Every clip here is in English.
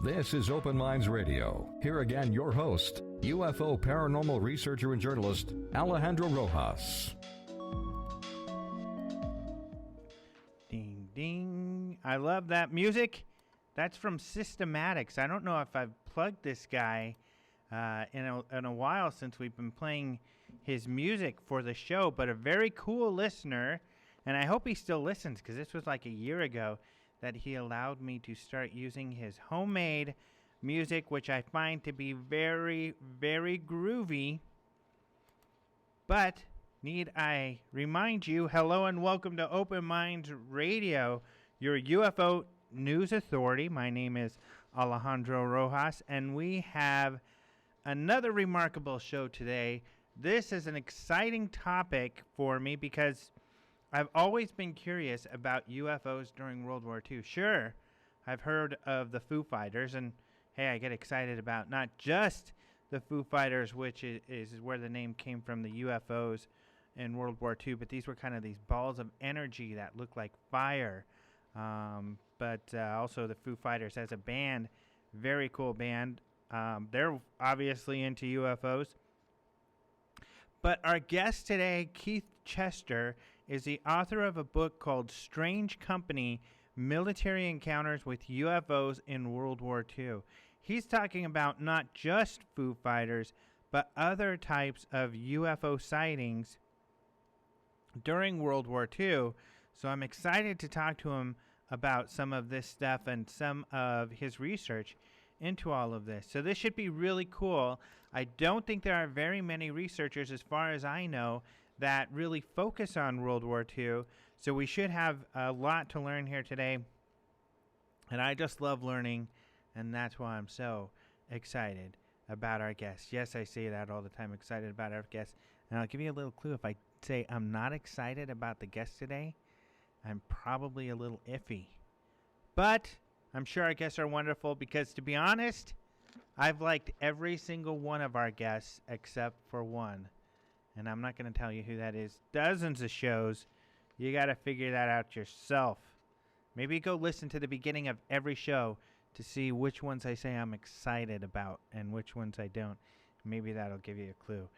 This is Open Minds Radio. Here again, your host, UFO paranormal researcher and journalist, Alejandro Rojas. Ding, ding. I love that music. That's from Systematics. I don't know if I've plugged this guy in a while since we've been playing his music for the show, but a very cool listener, and I hope he still listens, because this was like a year ago that he allowed me to start using his homemade music, which I find to be very, very groovy. But need I remind you, hello and welcome to Open Minds Radio, your UFO news authority. My name is Alejandro Rojas, and we have another remarkable show today. This is an exciting topic for me because I've always been curious about UFOs during World War II. Sure, I've heard of the Foo Fighters, and hey, I get excited about not just the Foo Fighters, which is where the name came from, the UFOs in World War II, but these were kind of these balls of energy that looked like fire. But also the Foo Fighters as a band, very cool band. They're obviously into UFOs. But our guest today, Keith Chester, is the author of a book called Strange Company, Military Encounters with UFOs in World War II. He's talking about not just Foo Fighters, but other types of UFO sightings during World War II. So I'm excited to talk to him about some of this stuff and some of his research into all of this. So this should be really cool. I don't think there are very many researchers, as far as I know, that really focus on World War II. So we should have a lot to learn here today. And I just love learning, and that's why I'm so excited about our guests. Yes, I say that all the time, excited about our guests. And I'll give you a little clue. If I say I'm not excited about the guest today, I'm probably a little iffy. But I'm sure our guests are wonderful because, to be honest, I've liked every single one of our guests except for one. And I'm not going to tell you who that is. Dozens of shows. You got to figure that out yourself. Maybe go listen to the beginning of every show to see which ones I say I'm excited about and which ones I don't. Maybe that'll give you a clue.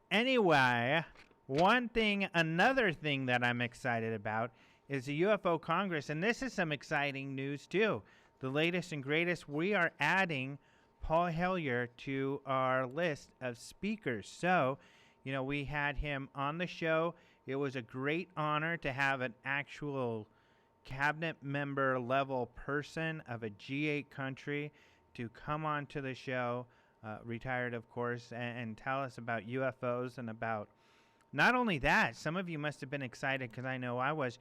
Anyway, another thing that I'm excited about is the UFO Congress. And this is some exciting news too. The latest and greatest, we are adding Paul Hellyer to our list of speakers. So, we had him on the show. It was a great honor to have an actual cabinet member level person of a G8 country to come on to the show, retired of course, and tell us about UFOs and about, not only that, some of you must have been excited because I know I was,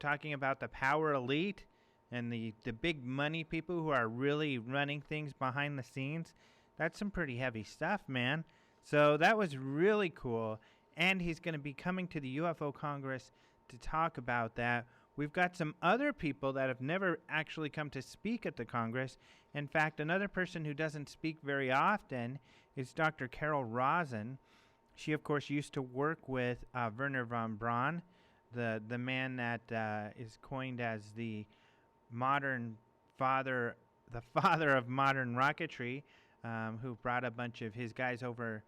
talking about the power elite and the big money people who are really running things behind the scenes. That's some pretty heavy stuff, man. So that was really cool. And he's going to be coming to the UFO Congress to talk about that. We've got some other people that have never actually come to speak at the Congress. In fact, another person who doesn't speak very often is Dr. Carol Rosin. She, of course, used to work with Wernher von Braun, the man that is coined as the father of modern rocketry, who brought a bunch of his guys over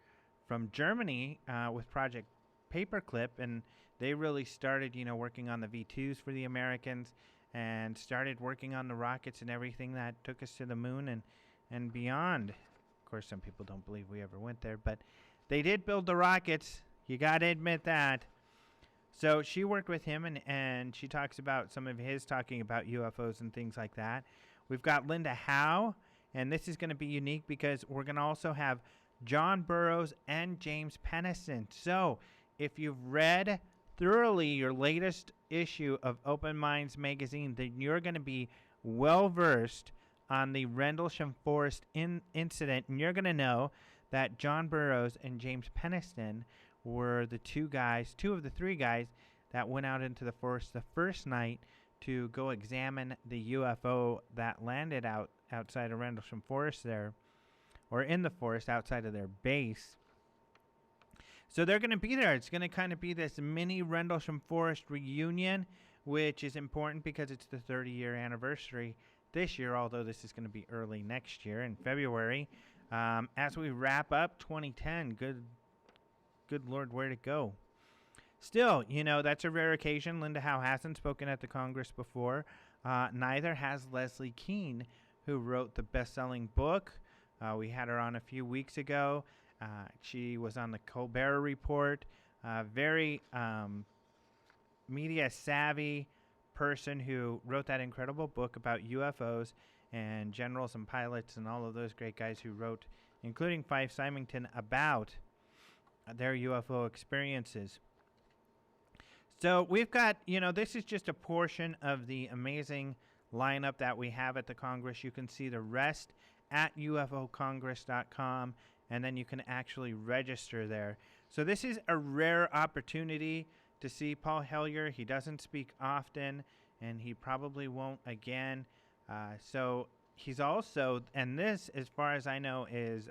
from Germany with Project Paperclip, and they really started, working on the V2s for the Americans and started working on the rockets and everything that took us to the moon and beyond. Of course, some people don't believe we ever went there, but they did build the rockets. You got to admit that. So she worked with him, and she talks about some of his talking about UFOs and things like that. We've got Linda Howe, and this is going to be unique because we're going to also have John Burroughs and James Penniston. So if you've read thoroughly your latest issue of Open Minds magazine, then you're going to be well-versed on the Rendlesham Forest incident, and you're going to know that John Burroughs and James Penniston were the two of the three guys that went out into the forest the first night to go examine the UFO that landed outside of Rendlesham Forest there, or in the forest outside of their base. So they're going to be there. It's going to kind of be this mini Rendlesham Forest reunion, which is important because it's the 30-year anniversary this year, although this is going to be early next year in February. As we wrap up 2010, good Lord, where'd it go? Still, that's a rare occasion. Linda Howe hasn't spoken at the Congress before. Neither has Leslie Kean, who wrote the best-selling book. We had her on a few weeks ago. She was on the Colbert Report. Very media-savvy person who wrote that incredible book about UFOs and generals and pilots and all of those great guys who wrote, including Fife Symington, about their UFO experiences. So we've got, this is just a portion of the amazing lineup that we have at the Congress. You can see the rest at ufocongress.com, and then you can actually register there. So this is a rare opportunity to see Paul Hellyer. He doesn't speak often, and he probably won't again. So he's also, and this, as far as I know, is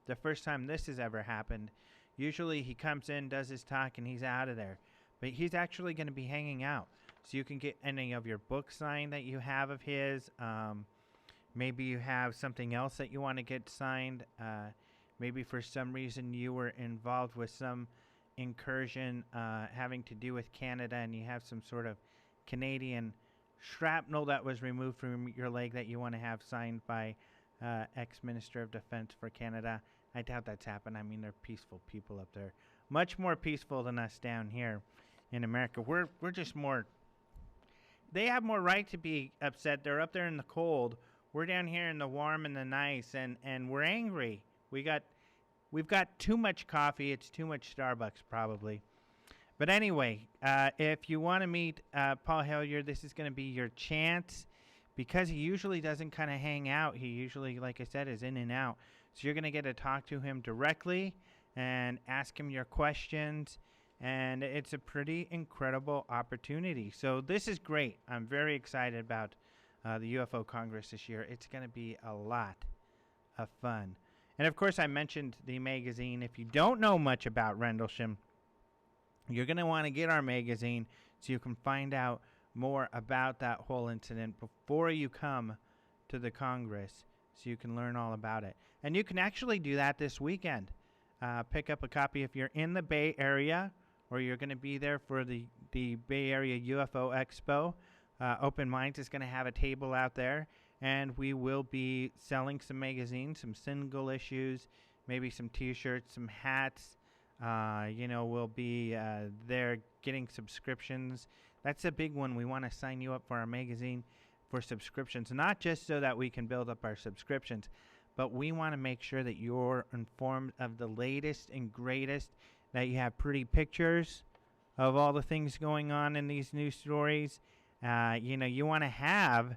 the first time this has ever happened. Usually he comes in, does his talk, and he's out of there. But he's actually going to be hanging out. So you can get any of your books signed that you have of his. Maybe you have something else that you want to get signed. Maybe for some reason you were involved with some incursion having to do with Canada, and you have some sort of Canadian shrapnel that was removed from your leg that you want to have signed by ex-Minister of Defense for Canada. I doubt that's happened. I mean, they're peaceful people up there. Much more peaceful than us down here in America. We're just more... They have more right to be upset. They're up there in the cold. We're down here in the warm and the nice, and we're angry. We've got too much coffee. It's too much Starbucks, probably. But anyway, if you want to meet Paul Hellyer, this is going to be your chance, because he usually doesn't kind of hang out. He usually, like I said, is in and out. So you're going to get to talk to him directly and ask him your questions, and it's a pretty incredible opportunity. So this is great. I'm very excited about the UFO Congress this year. It's going to be a lot of fun. And of course, I mentioned the magazine. If you don't know much about Rendlesham, you're going to want to get our magazine so you can find out more about that whole incident before you come to the Congress, so you can learn all about it. And you can actually do that this weekend. Pick up a copy if you're in the Bay Area, or you're going to be there for the Bay Area UFO Expo. Open Minds is going to have a table out there, and we will be selling some magazines, some single issues, maybe some T-shirts, some hats. We'll be there getting subscriptions. That's a big one. We want to sign you up for our magazine for subscriptions, not just so that we can build up our subscriptions, but we want to make sure that you're informed of the latest and greatest, that you have pretty pictures of all the things going on in these news stories. You want to have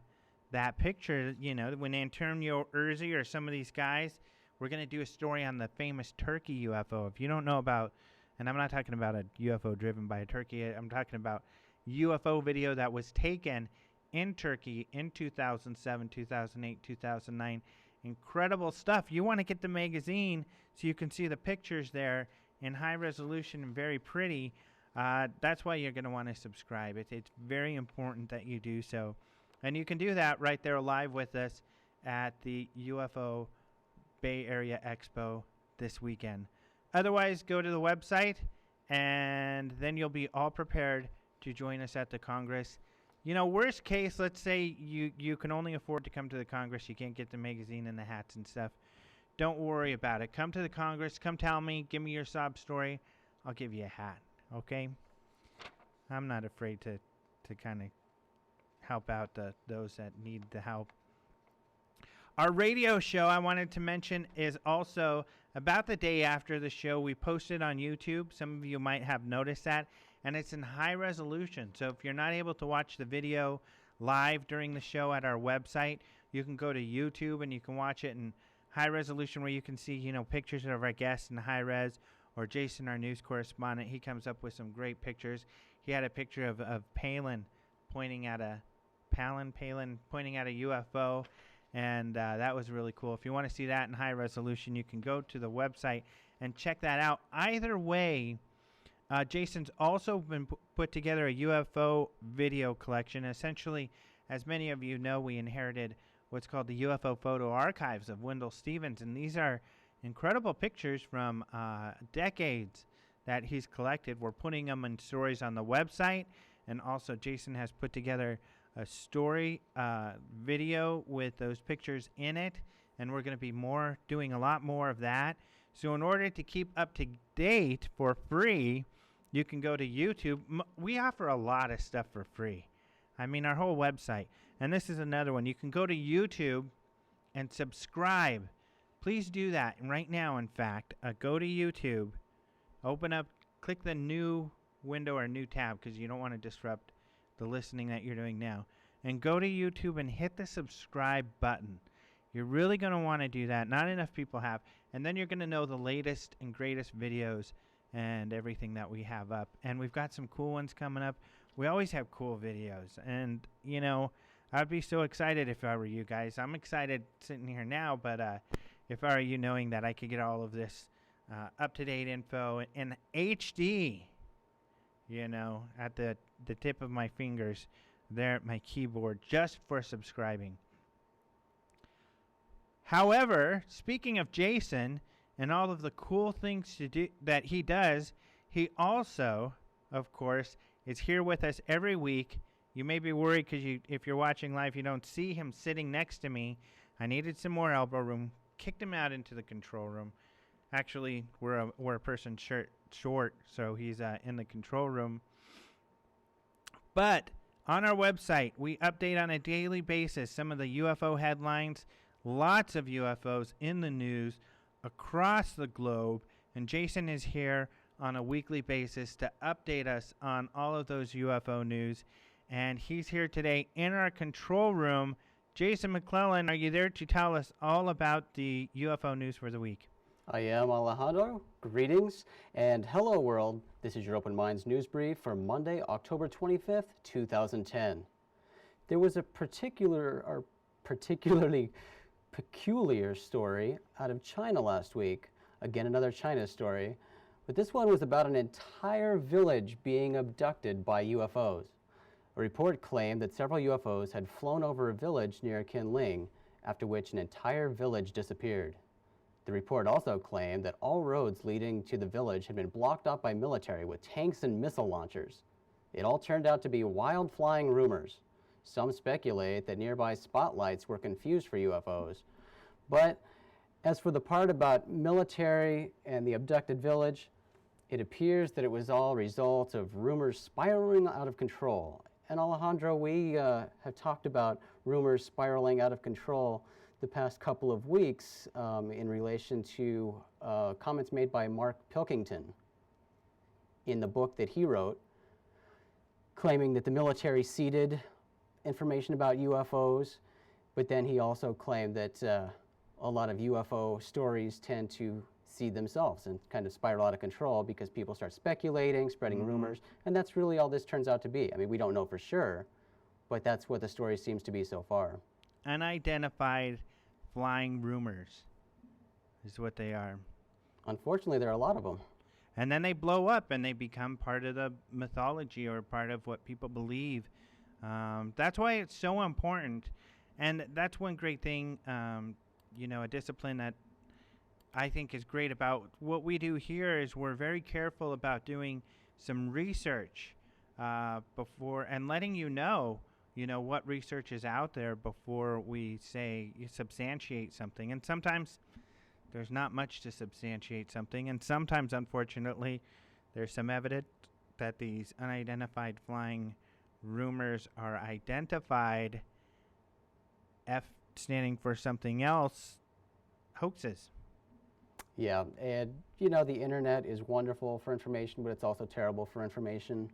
that picture, when Antonio Urzi or some of these guys, we're going to do a story on the famous Turkey Ufo. If you don't know about, and I'm not talking about a UFO driven by a turkey, I'm talking about UFO video that was taken in Turkey in 2007, 2008, 2009. Incredible stuff. You want to get the magazine so you can see the pictures there in high resolution and very pretty. That's why you're going to want to subscribe. It's very important that you do so. And you can do that right there live with us at the UFO Bay Area Expo this weekend. Otherwise, go to the website, and then you'll be all prepared to join us at the Congress. Worst case, let's say you can only afford to come to the Congress. You can't get the magazine and the hats and stuff. Don't worry about it. Come to the Congress. Come tell me. Give me your sob story. I'll give you a hat, okay? I'm not afraid to kind of help out those that need the help. Our radio show, I wanted to mention, is also about the day after the show. We posted on YouTube. Some of you might have noticed that. And it's in high resolution. So if you're not able to watch the video live during the show at our website, you can go to YouTube and you can watch it in high resolution, where you can see, pictures of our guests in high res, or Jason, our news correspondent. He comes up with some great pictures. He had a picture of Palin pointing at a UFO. And that was really cool. If you want to see that in high resolution, you can go to the website and check that out. Either way, Jason's also been put together a UFO video collection, essentially as many of you know, we inherited what's called the UFO photo archives of Wendell Stevens, and these are incredible pictures from decades that he's collected. We're putting them in stories on the website, and also Jason has put together a story video with those pictures in it, and we're going to be doing a lot more of that. So in order to keep up to date for free, you can go to YouTube. We offer a lot of stuff for free. I mean, our whole website. And this is another one. You can go to YouTube and subscribe. Please do that right now, in fact. Go to YouTube, open up, click the new window or new tab, because you don't want to disrupt the listening that you're doing now. And go to YouTube and hit the subscribe button. You're really going to want to do that. Not enough people have. And then you're going to know the latest and greatest videos and everything that we have up. And we've got some cool ones coming up. We always have cool videos. And, you know, I'd be so excited if I were you guys. I'm excited sitting here now, but if I were you, knowing that I could get all of this up-to-date info in HD, you know, at the tip of my fingers there at my keyboard, just for subscribing. However, speaking of Jason and all of the cool things to do that he does, he also, of course, is here with us every week. You may be worried because if you're watching live, you don't see him sitting next to me. I needed some more elbow room. Kicked him out into the control room. Actually, we're a person short, so he's in the control room. But on our website, we update on a daily basis some of the UFO headlines. Lots of UFOs in the news across the globe, and Jason is here on a weekly basis to update us on all of those UFO news. And he's here today in our control room. Jason McClellan, are you there to tell us all about the UFO news for the week? I am, Alejandro. Greetings and hello world. This is your Open Minds news brief for Monday, October 25th, 2010. There was a particularly peculiar story out of China last week. Again, another China story. But this one was about an entire village being abducted by UFOs. A report claimed that several UFOs had flown over a village near Kinling, after which an entire village disappeared. The report also claimed that all roads leading to the village had been blocked off by military with tanks and missile launchers. It all turned out to be wild flying rumors. Some speculate that nearby spotlights were confused for UFOs. But as for the part about military and the abducted village, it appears that it was all a result of rumors spiraling out of control. And Alejandro, we have talked about rumors spiraling out of control the past couple of weeks in relation to comments made by Mark Pilkington in the book that he wrote, claiming that the military seeded information about UFOs, but then he also claimed that a lot of UFO stories tend to seed themselves and kind of spiral out of control because people start speculating, spreading rumors, and that's really all this turns out to be. I mean, we don't know for sure, but that's what the story seems to be so far. Unidentified flying rumors is what they are. Unfortunately, there are a lot of them. And then they blow up and they become part of the mythology or part of what people believe. That's why it's so important. And that's one great thing, a discipline that I think is great about what we do here is we're very careful about doing some research before and letting you know what research is out there before we say you substantiate something. And sometimes there's not much to substantiate something. And sometimes, unfortunately, there's some evidence that these unidentified flying rumors are identified, F standing for something else, hoaxes. Yeah, and the internet is wonderful for information, but it's also terrible for information.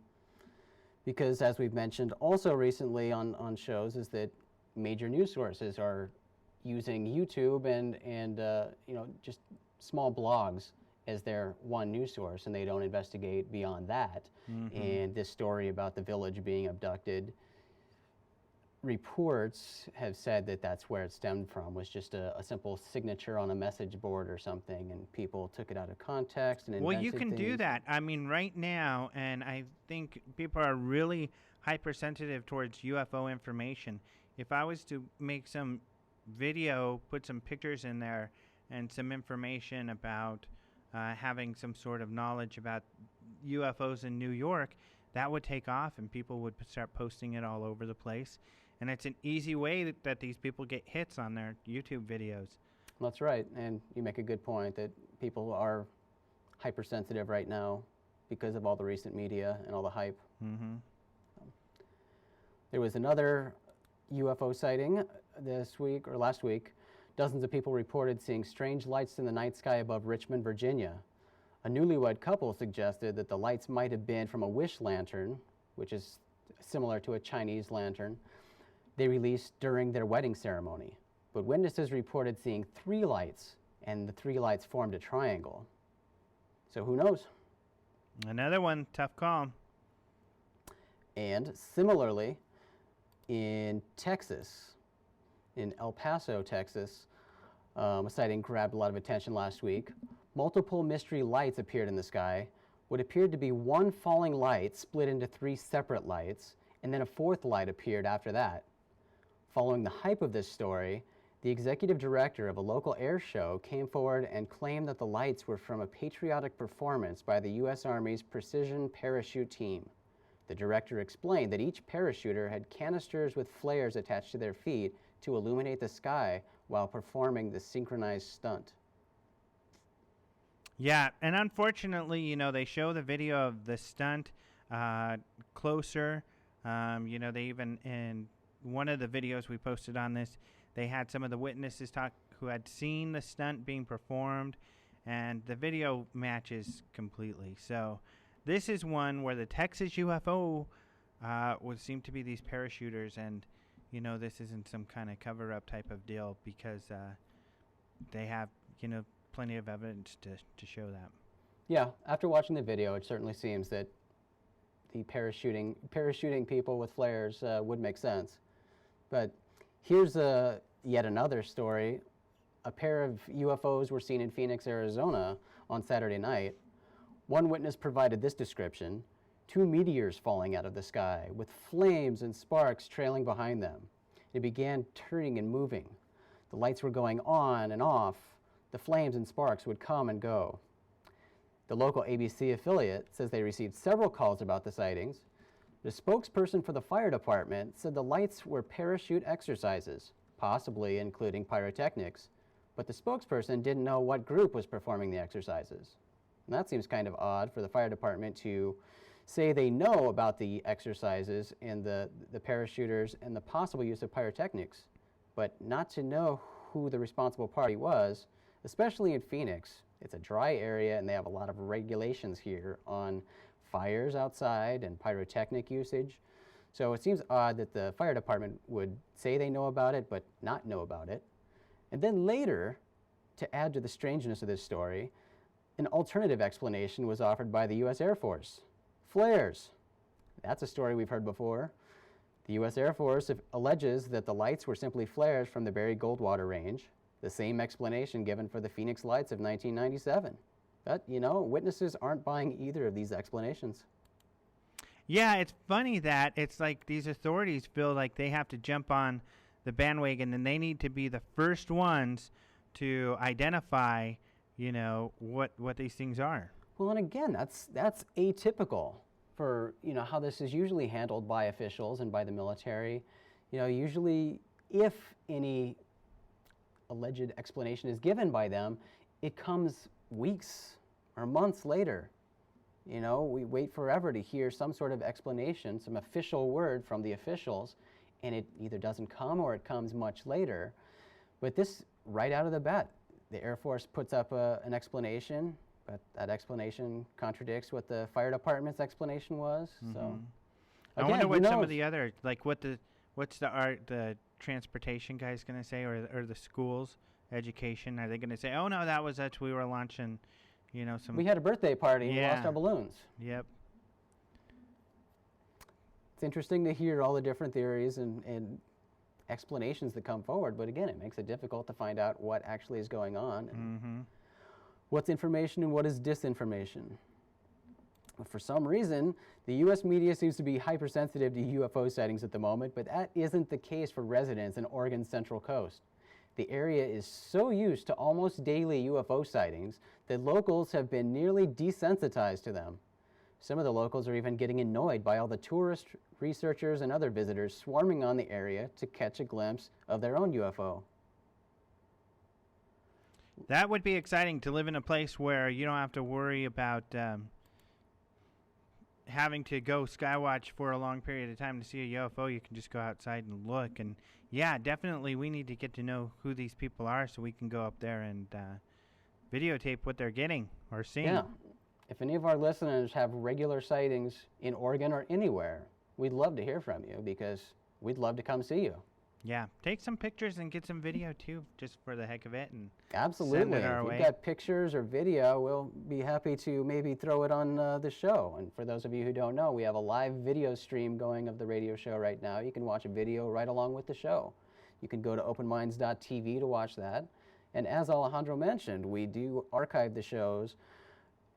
Because as we've mentioned also recently on shows is that major news sources are using YouTube and just small blogs as their one news source, and they don't investigate beyond that. Mm-hmm. And this story about the village being abducted, reports have said that that's where it stemmed from, was just a simple signature on a message board or something, and people took it out of context and invented Well, you can things. do that. I mean, right now, and I think people are really hypersensitive towards UFO information. If I was to make some video, put some pictures in there and some information about having some sort of knowledge about UFOs in New York, that would take off and people would start posting it all over the place. And it's an easy way that these people get hits on their YouTube videos. That's right, and you make a good point that people are hypersensitive right now because of all the recent media and all the hype. Mm-hmm. There was another UFO sighting this week, or last week. Dozens of people reported seeing strange lights in the night sky above Richmond, Virginia. A newlywed couple suggested that the lights might have been from a wish lantern, which is similar to a Chinese lantern, they released during their wedding ceremony. But witnesses reported seeing 3 lights, and the 3 lights formed a triangle. So who knows? Another one, tough call. And similarly, in Texas, in El Paso, Texas, a sighting grabbed a lot of attention last week. Multiple mystery lights appeared in the sky. What appeared to be one falling light split into 3 separate lights, and then a 4th light appeared after that. Following the hype of this story, the executive director of a local air show came forward and claimed that the lights were from a patriotic performance by the U.S. Army's precision parachute team. The director explained that each parachuter had canisters with flares attached to their feet to illuminate the sky while performing the synchronized stunt. Yeah, and unfortunately, you know, they show the video of the stunt closer. You know, they even, in one of the videos we posted on this, they had some of the witnesses talk who had seen the stunt being performed, and the video matches completely. So this is one where the Texas UFO would seem to be these parachuters, and, you know, this isn't some kind of cover-up type of deal because they have, you know, plenty of evidence to show that. Yeah, after watching the video, it certainly seems that the parachuting people with flares would make sense. But here's yet another story. A pair of UFOs were seen in Phoenix, Arizona on Saturday night. One witness provided this description: 2 meteors falling out of the sky with flames and sparks trailing behind them. It began turning and moving. The lights were going on and off. The flames and sparks would come and go. The local ABC affiliate says they received several calls about the sightings. The spokesperson for the fire department said the lights were parachute exercises, possibly including pyrotechnics, but the spokesperson didn't know what group was performing the exercises. And that seems kind of odd for the fire department to say they know about the exercises and the parachuters and the possible use of pyrotechnics, but not to know who the responsible party was, especially in Phoenix. It's a dry area and they have a lot of regulations here on fires outside and pyrotechnic usage. So it seems odd that the fire department would say they know about it but not know about it. And then later, to add to the strangeness of this story, an alternative explanation was offered by the U.S. Air Force. Flares. That's a story we've heard before. The U.S. Air Force alleges that the lights were simply flares from the Barry Goldwater Range, the same explanation given for the Phoenix lights of 1997. But, you know, witnesses aren't buying either of these explanations. Yeah, it's funny that it's like these authorities feel like they have to jump on the bandwagon and they need to be the first ones to identify, you know, what these things are. Well, and again, that's atypical for, you know, how this is usually handled by officials and by the military. You know, usually if any alleged explanation is given by them, it comes weeks or months later. You know, we wait forever to hear some sort of explanation, some official word from the officials, and it either doesn't come or it comes much later. But this, right out of the bat, the Air Force puts up an explanation, but that explanation contradicts what the fire department's explanation was. So, again, I wonder what who some of knows? the other, like what's the transportation guy's going to say, or the schools, education, are they going to say, oh no, that was us, we were launching, you know, some... We had a birthday party and we Yeah. lost our balloons. Yep. It's interesting to hear all the different theories and explanations that come forward, but again, it makes it difficult to find out what actually is going on and what's information and what is disinformation. For some reason, the U.S. media seems to be hypersensitive to UFO sightings at the moment, but that isn't the case for residents in Oregon's Central Coast. The area is so used to almost daily UFO sightings that locals have been nearly desensitized to them. Some of the locals are even getting annoyed by all the tourists, researchers, and other visitors swarming on the area to catch a glimpse of their own UFO. That would be exciting, to live in a place where you don't have to worry about having to go skywatch for a long period of time to see a UFO. You can just go outside and look. And yeah, definitely we need to get to know who these people are so we can go up there and videotape what they're getting or seeing. Yeah. If any of our listeners have regular sightings in Oregon or anywhere, we'd love to hear from you because we'd love to come see you. Yeah, take some pictures and get some video too, just for the heck of it, and absolutely. send it our if way. you've got pictures or video, we'll be happy to maybe throw it on the show. And for those of you who don't know, we have a live video stream going of the radio show right now. You can watch a video right along with the show. You can go to openminds.tv to watch that. And as Alejandro mentioned, we do archive the shows.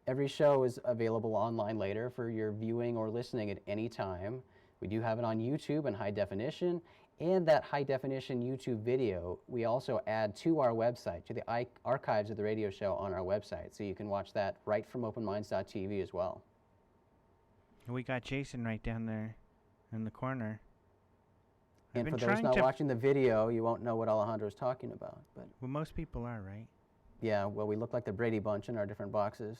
Every show is available online later for your viewing or listening at any time. We do have it on YouTube in high definition. And that high-definition YouTube video, we also add to our website, to the archives of the radio show on our website. So you can watch that right from openminds.tv as well. We got Jason right down there in the corner. And for those not watching the video, you won't know what Alejandro's talking about. But well, most people are, right? Yeah, well, we look like the Brady Bunch in our different boxes.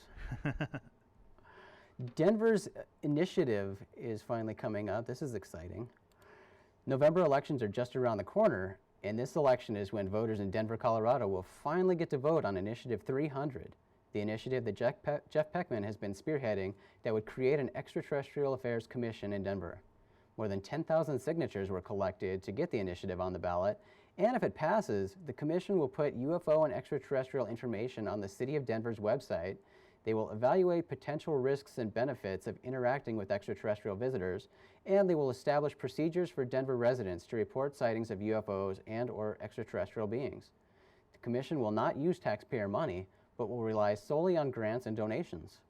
Denver's initiative is finally coming up. This is exciting. November elections are just around the corner, and this election is when voters in Denver, Colorado will finally get to vote on Initiative 300, the initiative that Jeff Peckman has been spearheading that would create an extraterrestrial affairs commission in Denver. More than 10,000 signatures were collected to get the initiative on the ballot, and if it passes, the commission will put UFO and extraterrestrial information on the City of Denver's website. They will evaluate potential risks and benefits of interacting with extraterrestrial visitors, and they will establish procedures for Denver residents to report sightings of UFOs and or extraterrestrial beings. The commission will not use taxpayer money, but will rely solely on grants and donations.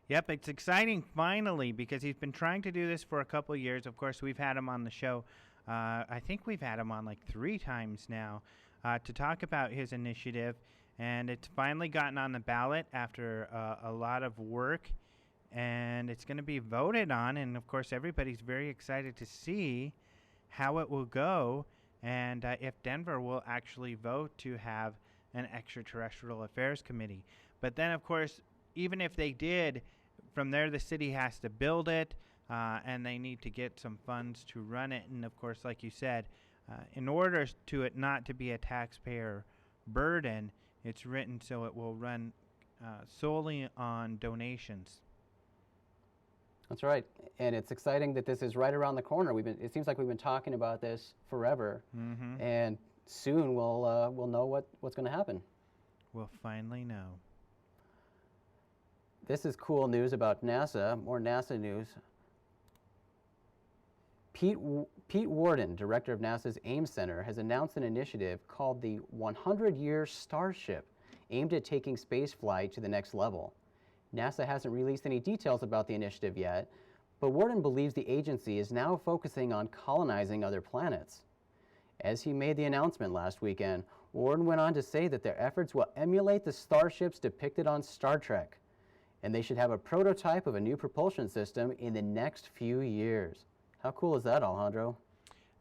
Yep, it's exciting finally, because he's been trying to do this for a couple of years. Of course, we've had him on the show. I think we've had him on like 3 times now to talk about his initiative. And it's finally gotten on the ballot after a lot of work, and it's going to be voted on. And of course, everybody's very excited to see how it will go, and if Denver will actually vote to have an extraterrestrial affairs committee. But then, of course, even if they did, from there the city has to build it, and they need to get some funds to run it. And of course, like you said, in order to it not to be a taxpayer burden, it's written so it will run solely on donations. That's right, and it's exciting that this is right around the corner. It seems like we've been talking about this forever, and soon we'll know what's going to happen. We'll finally know. This is cool news about NASA. More NASA news. Pete Worden, director of NASA's Ames Center, has announced an initiative called the 100-Year Starship, aimed at taking spaceflight to the next level. NASA hasn't released any details about the initiative yet, but Worden believes the agency is now focusing on colonizing other planets. As he made the announcement last weekend, Worden went on to say that their efforts will emulate the starships depicted on Star Trek, and they should have a prototype of a new propulsion system in the next few years. How cool is that, Alejandro?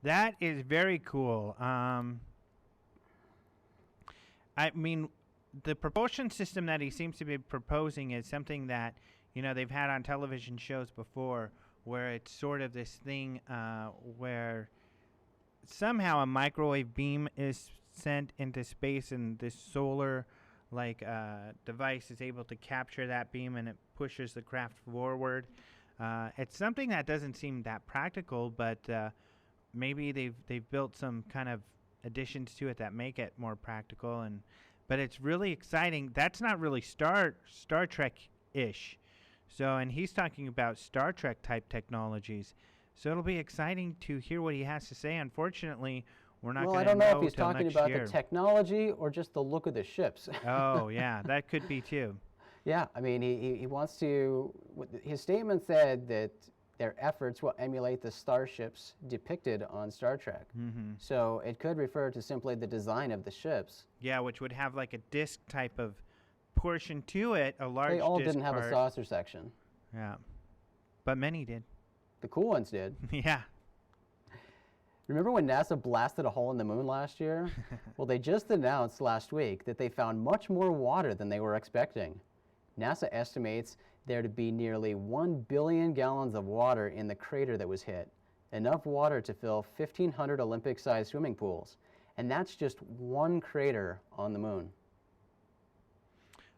That is very cool. I mean, the propulsion system that he seems to be proposing is something that, you know, they've had on television shows before, where it's sort of this thing where somehow a microwave beam is sent into space, and this solar device is able to capture that beam, and it pushes the craft forward. It's something that doesn't seem that practical, but maybe they've built some kind of additions to it that make it more practical. But it's really exciting. That's not really Star Trek-ish. So, and he's talking about Star Trek type technologies. So it'll be exciting to hear what he has to say. Unfortunately, we're not going to know. Well, I don't know if he's till talking next about year. the technology or just the look of the ships. Oh yeah, that could be too. Yeah, I mean, he wants to, his statement said that their efforts will emulate the starships depicted on Star Trek. Mm-hmm. So it could refer to simply the design of the ships. Yeah, which would have like a disc type of portion to it, a large They all disc didn't have part. a saucer section. Yeah, but many did. The cool ones did. Yeah. Remember when NASA blasted a hole in the moon last year? Well, they just announced last week that they found much more water than they were expecting. NASA estimates there to be nearly 1 billion gallons of water in the crater that was hit, enough water to fill 1,500 Olympic-sized swimming pools. And that's just one crater on the moon.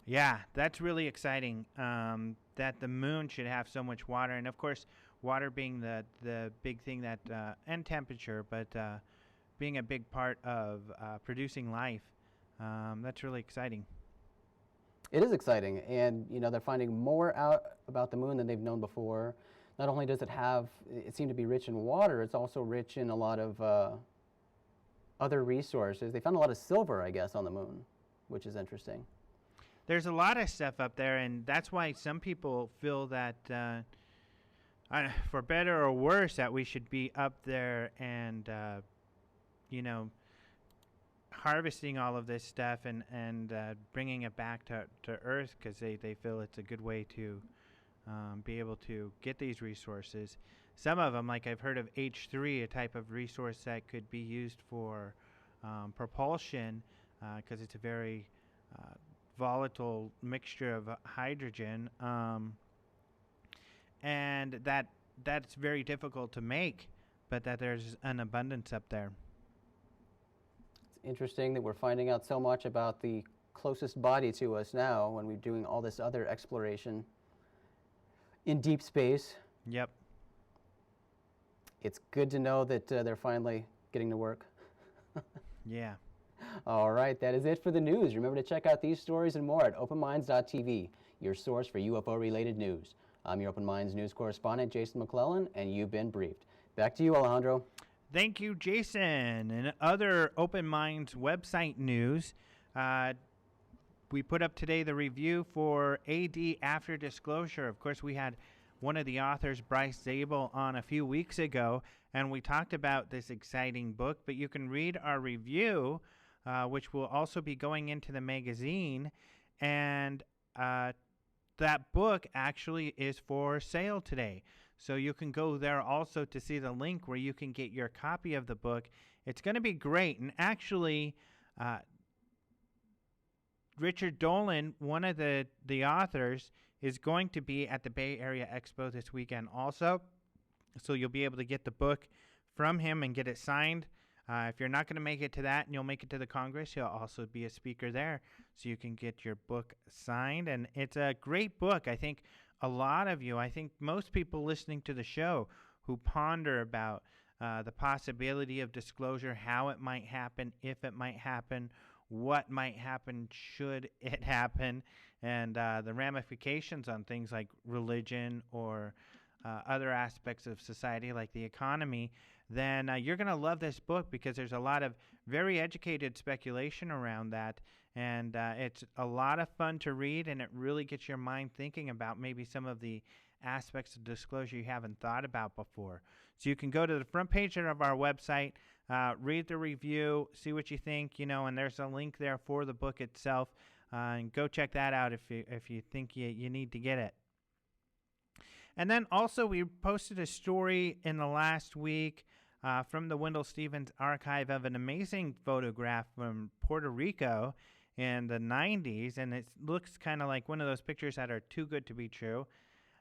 Yeah, that's really exciting, that the moon should have so much water. And, of course, water being the big thing that, and temperature, but being a big part of producing life. That's really exciting. It is exciting, and they're finding more out about the moon than they've known before. Not only does it seem to be rich in water, it's also rich in a lot of other resources. They found a lot of silver, I guess, on the moon, which is interesting. There's a lot of stuff up there, and that's why some people feel that, for better or worse, that we should be up there and, harvesting all of this stuff and bringing it back to Earth, because they feel it's a good way to be able to get these resources. Some of them, like I've heard of H3, a type of resource that could be used for propulsion, because it's a very volatile mixture of hydrogen, and that's very difficult to make, but that there's an abundance up there. It's interesting that we're finding out so much about the closest body to us now when we're doing all this other exploration in deep space. Yep. It's good to know that they're finally getting to work. Yeah. All right, that is it for the news. Remember to check out these stories and more at openminds.tv, your source for UFO-related news. I'm your Open Minds news correspondent, Jason McClellan, and you've been briefed. Back to you, Alejandro. Thank you, Jason. And other Open Minds website news, we put up today the review for AD After Disclosure. Of course, we had one of the authors, Bryce Zabel, on a few weeks ago, and we talked about this exciting book, but you can read our review, which will also be going into the magazine, and that book actually is for sale today. So you can go there also to see the link where you can get your copy of the book. It's going to be great. And actually, Richard Dolan, one of the authors, is going to be at the Bay Area Expo this weekend also. So you'll be able to get the book from him and get it signed. If you're not going to make it to that and you'll make it to the Congress, he'll also be a speaker there. So you can get your book signed. And it's a great book. I think a lot of you, I think most people listening to the show who ponder about the possibility of disclosure, how it might happen, if it might happen, what might happen should it happen, and the ramifications on things like religion or other aspects of society like the economy, then you're going to love this book because there's a lot of very educated speculation around that, and it's a lot of fun to read, and it really gets your mind thinking about maybe some of the aspects of disclosure you haven't thought about before. So you can go to the front page of our website, read the review, see what you think, and there's a link there for the book itself, and go check that out if you think you need to get it. And then also we posted a story in the last week from the Wendell Stevens archive of an amazing photograph from Puerto Rico in the 90s, and it looks kind of like one of those pictures that are too good to be true.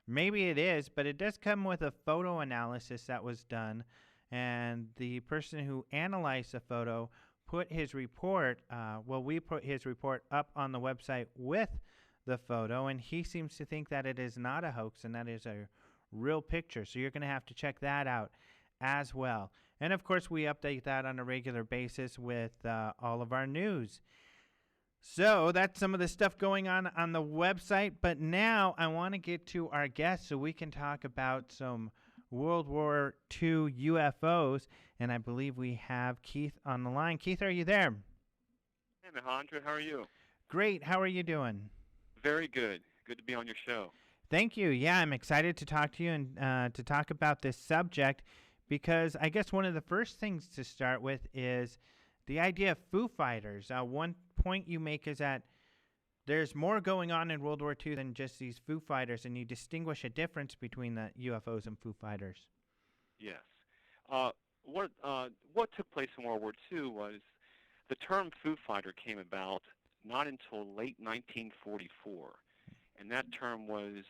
Maybe it is, but it does come with a photo analysis that was done, and the person who analyzed the photo put his report, we put his report up on the website with the photo, and he seems to think that it is not a hoax and that is a real picture. So you're going to have to check that out as well. And of course, we update that on a regular basis with all of our news. So that's some of the stuff going on the website. But now I want to get to our guests so we can talk about some World War II UFOs. And I believe we have Keith on the line. Keith, are you there? Hey, Alejandro, how are you? Great. How are you doing? Very good. Good to be on your show. Thank you. Yeah, I'm excited to talk to you and to talk about this subject because I guess one of the first things to start with is the idea of Foo Fighters. One point you make is that there's more going on in World War II than just these Foo Fighters, and you distinguish a difference between the UFOs and Foo Fighters. Yes. What took place in World War II was the term Foo Fighter came about not until late 1944, and that term was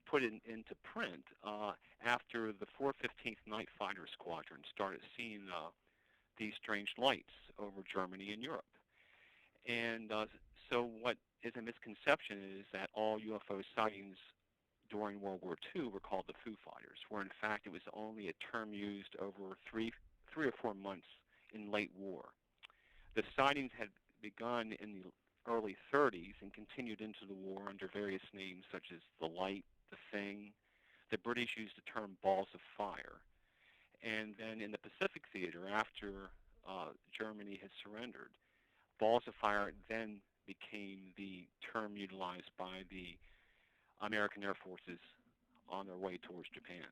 put into print after the 415th Night Fighter Squadron started seeing these strange lights over Germany and Europe. And so what is a misconception is that all UFO sightings during World War II were called the Foo Fighters, where in fact it was only a term used over three or 4 months in late war. The sightings had begun in the early 30s and continued into the war under various names such as the Light, the Thing. The British used the term balls of fire. And then in the Pacific theater, after Germany had surrendered, balls of fire then became the term utilized by the American Air Forces on their way towards Japan.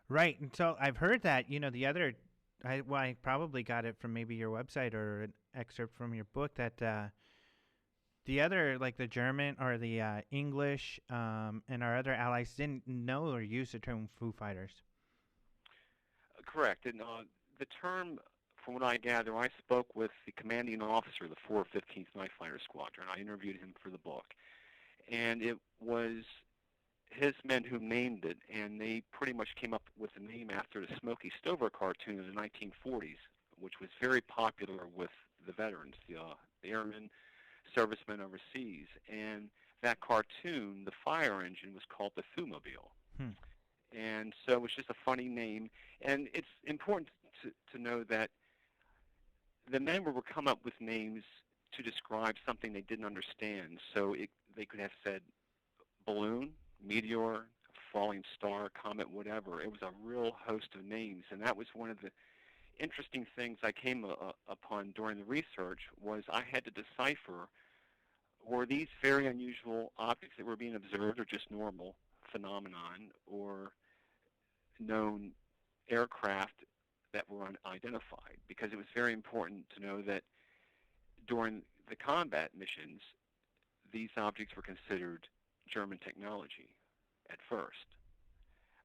Right, and so I've heard that, the other, I probably got it from maybe your website or an excerpt from your book, that the other, like the German or the English and our other allies didn't know or use the term Foo Fighters. Correct, and the term, from what I gather, I spoke with the commanding officer of the 415th Night Fighter Squadron. I interviewed him for the book. And it was his men who named it, and they pretty much came up with the name after the Smokey Stover cartoon in the 1940s, which was very popular with the veterans, the airmen, servicemen overseas. And that cartoon, the fire engine, was called the Foo-mobile. And so it was just a funny name. And it's important to know that the men were come up with names to describe something they didn't understand. So they could have said balloon, meteor, falling star, comet, whatever. It was a real host of names, and that was one of the interesting things I came upon during the research was I had to decipher, were these very unusual objects that were being observed or just normal phenomenon, or known aircraft that were unidentified, because it was very important to know that during the combat missions, these objects were considered German technology at first.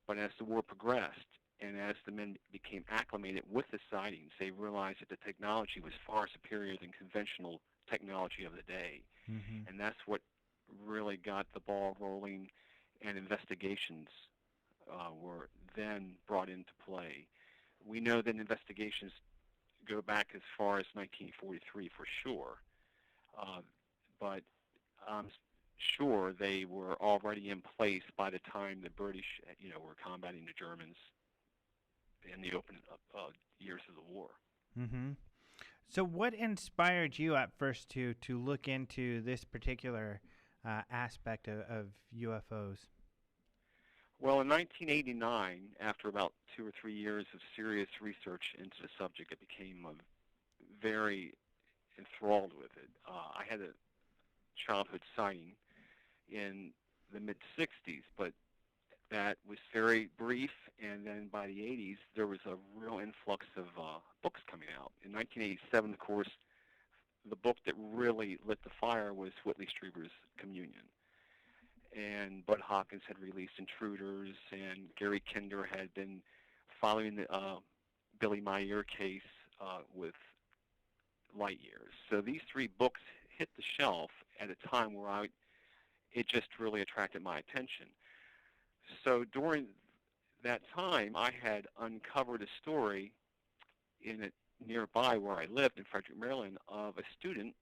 But as the war progressed and as the men became acclimated with the sightings, they realized that the technology was far superior than conventional technology of the day. Mm-hmm. And that's what really got the ball rolling, and investigations were then brought into play. We know that investigations go back as far as 1943 for sure, but I'm sure they were already in place by the time the British, were combating the Germans in the opening years of the war. Mm-hmm. So what inspired you at first to look into this particular aspect of UFOs? Well, in 1989, after about 2 or 3 years of serious research into the subject, I became very enthralled with it. I had a childhood sighting in the mid-'60s, but that was very brief, and then by the 80s, there was a real influx of books coming out. In 1987, of course, the book that really lit the fire was Whitley Strieber's Communion. And Bud Hawkins had released Intruders, and Gary Kinder had been following the Billy Meyer case with Light Years. So these 3 books hit the shelf at a time where it just really attracted my attention. So during that time, I had uncovered a story in nearby where I lived in Frederick, Maryland, of a student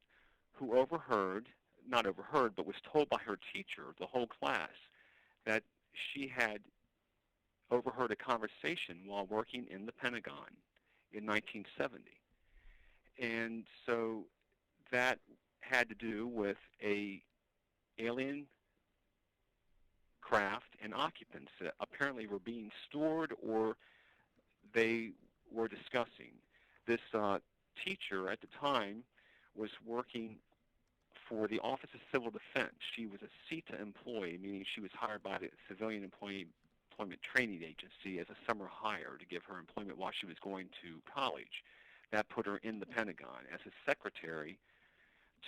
who not overheard, but was told by her teacher, the whole class, that she had overheard a conversation while working in the Pentagon in 1970. And so that had to do with a alien craft and occupants that apparently were being stored or they were discussing. This teacher at the time was working for the Office of Civil Defense. She was a CETA employee, meaning she was hired by the Civilian Employment Training Agency as a summer hire to give her employment while she was going to college. That put her in the Pentagon as a secretary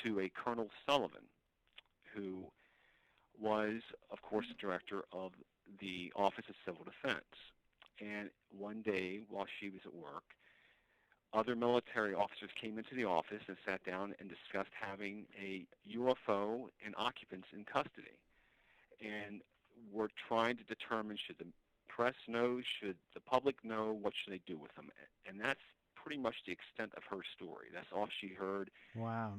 to a Colonel Sullivan, who was, of course, the director of the Office of Civil Defense. And one day, while she was at work, other military officers came into the office and sat down and discussed having a UFO and occupants in custody. And were trying to determine, should the press know, should the public know, what should they do with them? And that's pretty much the extent of her story. That's all she heard. Wow.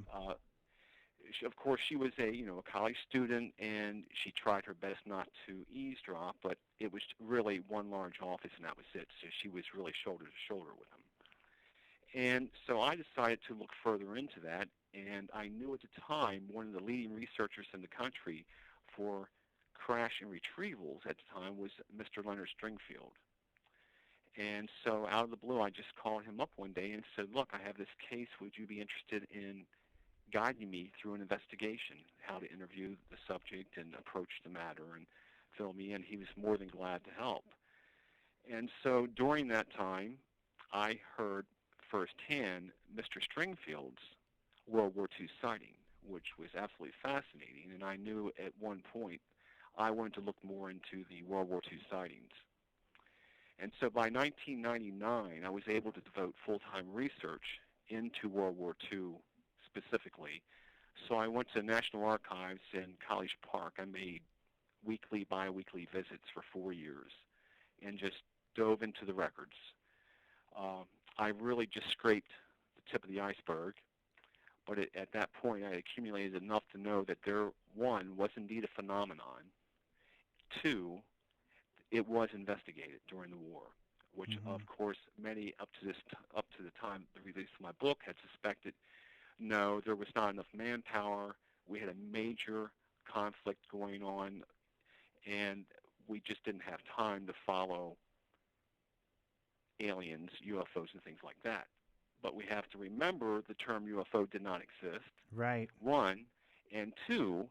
Of course, she was a college student, and she tried her best not to eavesdrop, but it was really one large office, and that was it. So she was really shoulder to shoulder with them. And so I decided to look further into that, and I knew at the time one of the leading researchers in the country for crash and retrievals at the time was Mr. Leonard Stringfield. And so out of the blue, I just called him up one day and said, look, I have this case. Would you be interested in guiding me through an investigation, how to interview the subject and approach the matter and fill me in? He was more than glad to help. And so during that time, I heard firsthand Mr. Stringfield's World War II sighting, which was absolutely fascinating. And I knew at one point I wanted to look more into the World War II sightings. And so by 1999, I was able to devote full-time research into World War II specifically. So I went to the National Archives in College Park. I made weekly, bi-weekly visits for 4 years and just dove into the records. I really just scraped the tip of the iceberg, but at that point I accumulated enough to know that there, one, was indeed a phenomenon. Two, it was investigated during the war, which of course many up to the time of the release of my book had suspected. No, there was not enough manpower. We had a major conflict going on, and we just didn't have time to follow aliens, UFOs, and things like that. But we have to remember the term UFO did not exist. Right. One, and two,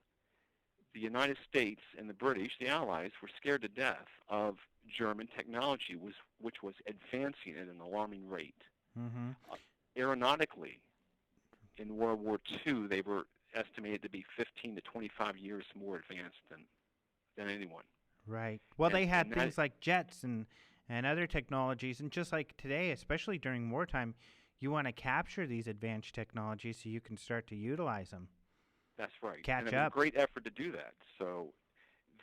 the United States and the British, the Allies, were scared to death of German technology, which was advancing at an alarming rate. Aeronautically, in World War II, they were estimated to be 15 to 25 years more advanced than anyone. Right. Well, they had things like jets and other technologies, and just like today, especially during wartime, you want to capture these advanced technologies so you can start to utilize them. That's right. Catch and it was up. a great effort to do that. So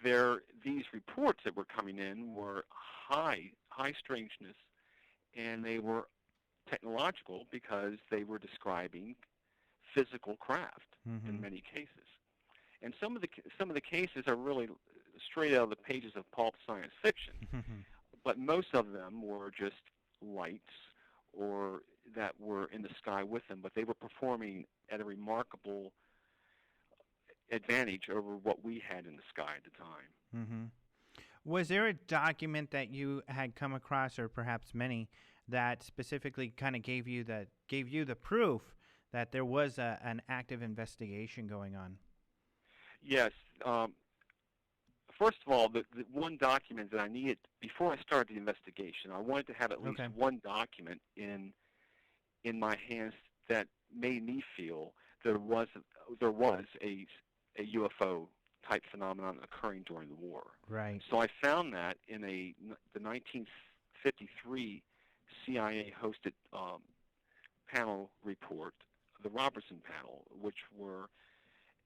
these reports that were coming in were high strangeness, and they were technological because they were describing physical craft in many cases. And some of the cases are really straight out of the pages of pulp science fiction. But most of them were just lights or that were in the sky with them, but they were performing at a remarkable advantage over what we had in the sky at the time. Was there a document that you had come across, or perhaps many, that specifically kind of gave you the proof that there was an active investigation going on? Yes. First of all, the one document that I needed before I started the investigation, I wanted to have at least one document in my hands that made me feel there was a UFO type phenomenon occurring during the war. Right. So I found that in the 1953 CIA hosted panel report, the Robertson panel, which were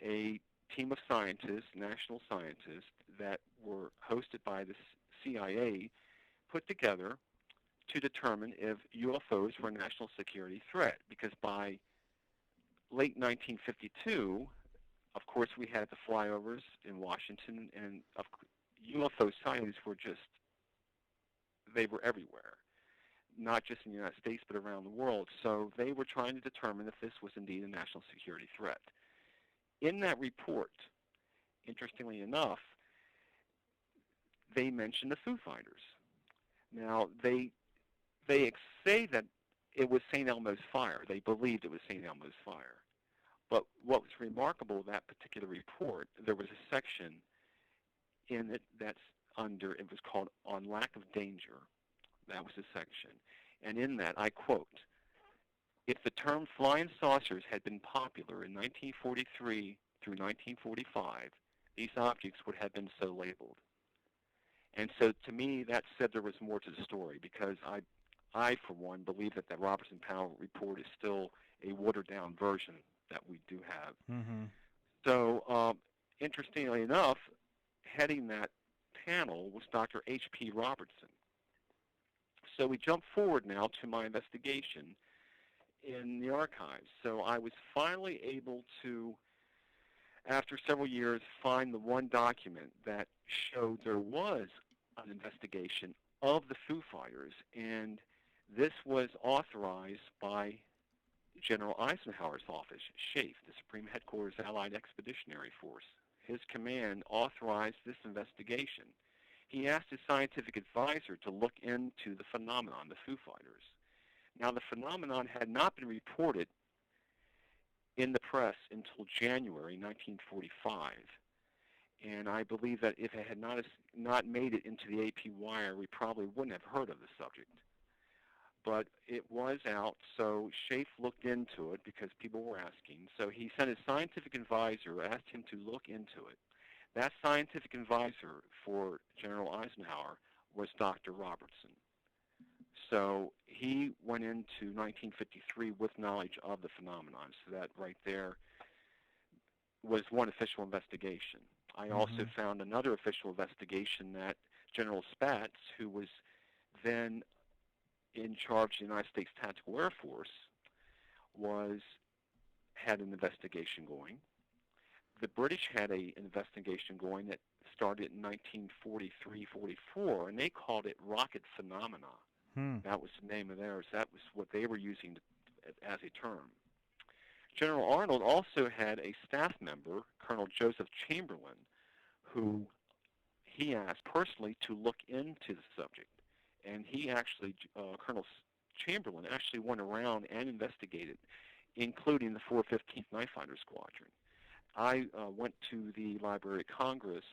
a team of scientists, national scientists, that were hosted by the CIA, put together to determine if UFOs were a national security threat. Because by late 1952, of course, we had the flyovers in Washington, and UFO sightings they were everywhere, not just in the United States, but around the world. So they were trying to determine if this was indeed a national security threat. In that report, interestingly enough, they mentioned the Foo Fighters. Now, they say that it was St. Elmo's fire. They believed it was St. Elmo's fire. But what was remarkable with that particular report, there was a section in it that's under, it was called On Lack of Danger. That was the section. And in that, I quote, "If the term flying saucers had been popular in 1943 through 1945, these objects would have been so labeled." And so to me, that said there was more to the story, because I for one, believe that the Robertson-Powell report is still a watered-down version that we do have. Mm-hmm. So interestingly enough, heading that panel was Dr. H.P. Robertson. So we jump forward now to my investigation in the archives. So I was finally able to, after several years, find the one document that showed there was an investigation of the Foo Fighters, and this was authorized by General Eisenhower's office, SHAEF, the Supreme Headquarters Allied Expeditionary Force. His command authorized this investigation. He asked his scientific advisor to look into the phenomenon, the Foo Fighters. Now, the phenomenon had not been reported in the press until January 1945. And I believe that if it had not made it into the AP wire, we probably wouldn't have heard of the subject. But it was out, so SHAEF looked into it because people were asking. So he sent his scientific advisor, asked him to look into it. That scientific advisor for General Eisenhower was Dr. Robertson. So he went into 1953 with knowledge of the phenomenon. So that right there was one official investigation. I also found another official investigation that General Spaatz, who was then in charge of the United States Tactical Air Force, had an investigation going. The British had an investigation going that started in 1943-44, and they called it rocket phenomena. That was the name of theirs. That was what they were using as a term. General Arnold also had a staff member, Colonel Joseph Chamberlain, who he asked personally to look into the subject. And he actually, Colonel Chamberlain, actually went around and investigated, including the 415th Night Fighter Squadron. I went to the Library of Congress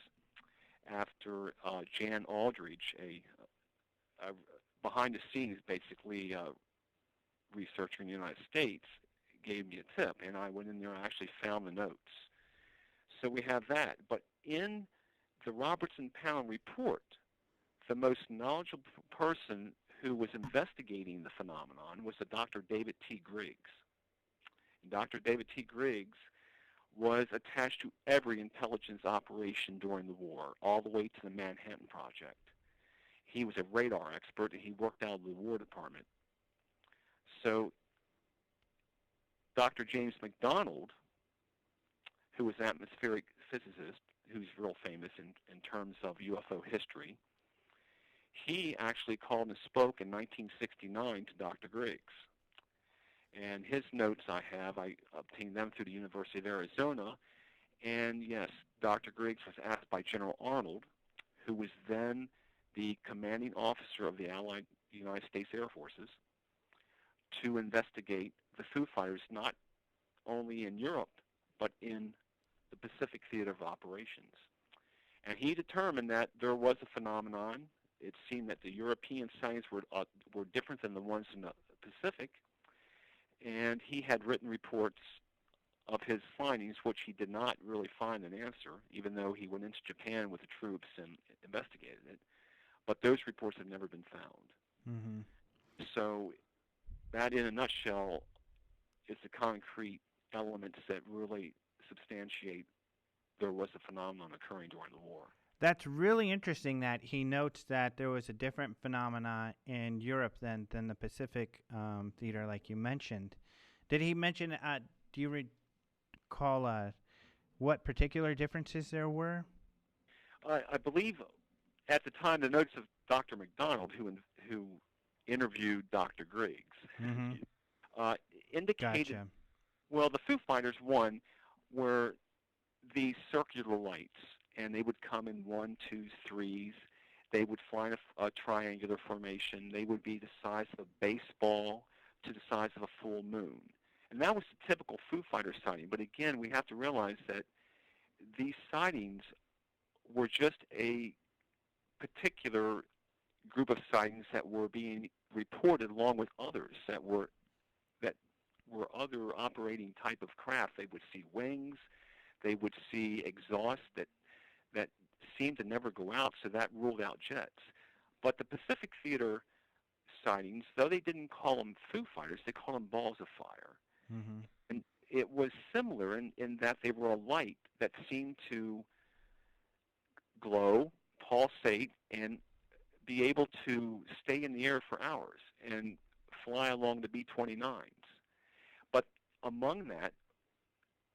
after Jan Aldridge, a behind-the-scenes, basically, researcher in the United States, gave me a tip, and I went in there and actually found the notes. So we have that. But in the Robertson-Powell report, the most knowledgeable person who was investigating the phenomenon was a Dr. David T. Griggs. And Dr. David T. Griggs was attached to every intelligence operation during the war, all the way to the Manhattan Project. He was a radar expert, and he worked out of the War Department. So Dr. James McDonald, who was an atmospheric physicist, who's real famous in terms of UFO history, he actually called and spoke in 1969 to Dr. Griggs. And his notes I obtained them through the University of Arizona. And yes, Dr. Griggs was asked by General Arnold, who was then the commanding officer of the Allied United States Air Forces, to investigate the Foo Fighters not only in Europe, but in the Pacific Theater of Operations. And he determined that there was a phenomenon. It seemed that the European sightings were different than the ones in the Pacific, and he had written reports of his findings, which he did not really find an answer, even though he went into Japan with the troops and investigated it. But those reports have never been found. So that, in a nutshell, is the concrete elements that really substantiate there was a phenomenon occurring during the war. That's really interesting that he notes that there was a different phenomena in Europe than the Pacific theater, like you mentioned. Did he mention, do you recall what particular differences there were? I believe at the time the notes of Dr. McDonald, who interviewed Dr. Griggs, indicated, Gotcha. Well, the Foo Fighters, one, were these circular lights, and they would come in 1, 2, 3s. They would fly in a triangular formation. They would be the size of a baseball to the size of a full moon. And that was the typical Foo Fighters sighting. But again, we have to realize that these sightings were just a particular group of sightings that were being reported along with others that were other operating type of craft. They would see wings, they would see exhaust that seemed to never go out, so that ruled out jets. But the Pacific Theater sightings, though they didn't call them Foo Fighters, they called them balls of fire. Mm-hmm. And it was similar in that they were a light that seemed to glow, pulsate, and be able to stay in the air for hours and fly along the B-29s. But among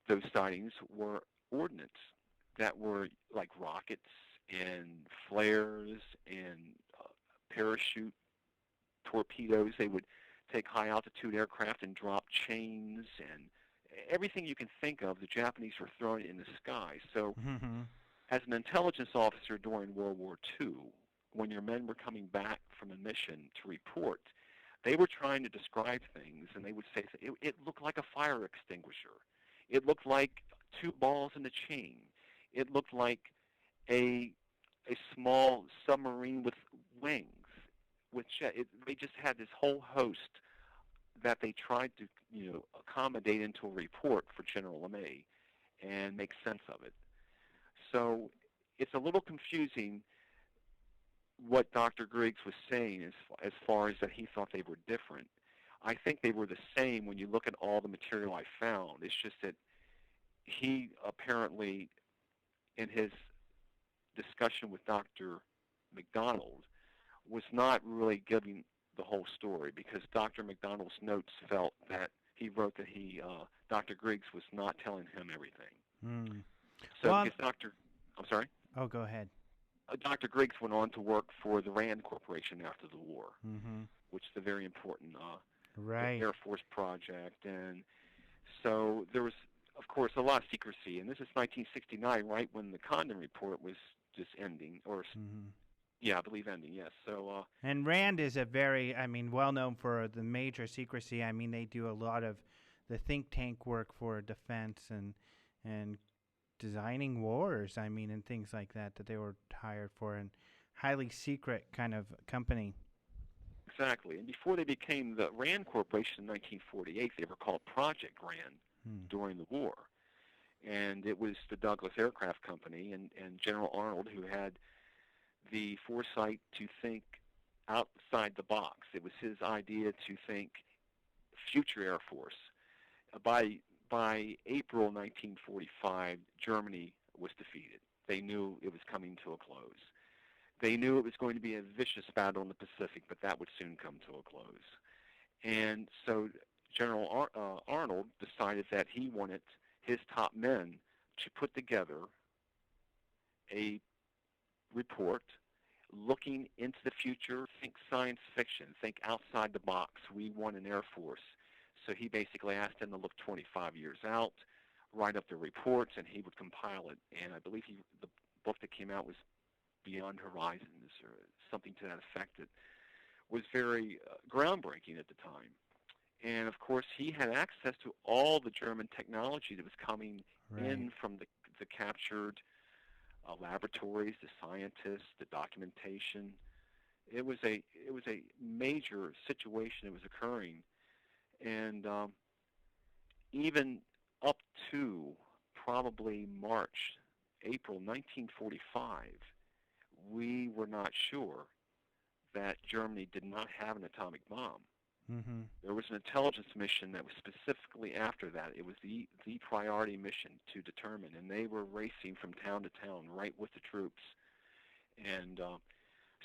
those sightings were ordnance that were like rockets and flares and parachute torpedoes. They would take high-altitude aircraft and drop chains and everything you can think of. The Japanese were throwing it in the sky. So as an intelligence officer during World War II, when your men were coming back from a mission to report, they were trying to describe things, and they would say it looked like a fire extinguisher. It looked like two balls in a chain. It looked like a small submarine with wings. They just had this whole host that they tried to accommodate into a report for General LeMay and make sense of it. So it's a little confusing what Dr. Griggs was saying as far as that he thought they were different. I think they were the same when you look at all the material I found. It's just that he apparently, in his discussion with Dr. McDonald, was not really giving the whole story, because Dr. McDonald's notes felt that he wrote that Dr. Griggs was not telling him everything. Mm. So Well, because I'm sorry? Oh, go ahead. Dr. Griggs went on to work for the RAND Corporation after the war, which is a very important right. Air Force project. And so there was, of course, a lot of secrecy. And this is 1969, right when the Condon Report was just ending, or yeah, I believe ending, yes. So and RAND is a very, well known for the major secrecy. They do a lot of the think tank work for defense and designing wars, and things like that they were hired for, and highly secret kind of company. Exactly. And before they became the RAND Corporation in 1948, they were called Project RAND during the war. And it was the Douglas Aircraft Company and General Arnold who had the foresight to think outside the box. It was his idea to think future Air Force. By April 1945, Germany was defeated. They knew it was coming to a close. They knew it was going to be a vicious battle in the Pacific, but that would soon come to a close. And so General Arnold decided that he wanted his top men to put together a report looking into the future, think science fiction, think outside the box. We want an Air Force. So he basically asked them to look 25 years out, write up the reports, and he would compile it. And I believe the book that came out was Beyond Horizons, or something to that effect, that was very groundbreaking at the time. And, of course, he had access to all the German technology that was coming in from the captured laboratories, the scientists, the documentation. It was a major situation that was occurring. And even up to probably April 1945, we were not sure that Germany did not have an atomic bomb. There was an intelligence mission that was specifically after that. It was the priority mission to determine, and they were racing from town to town right with the troops. And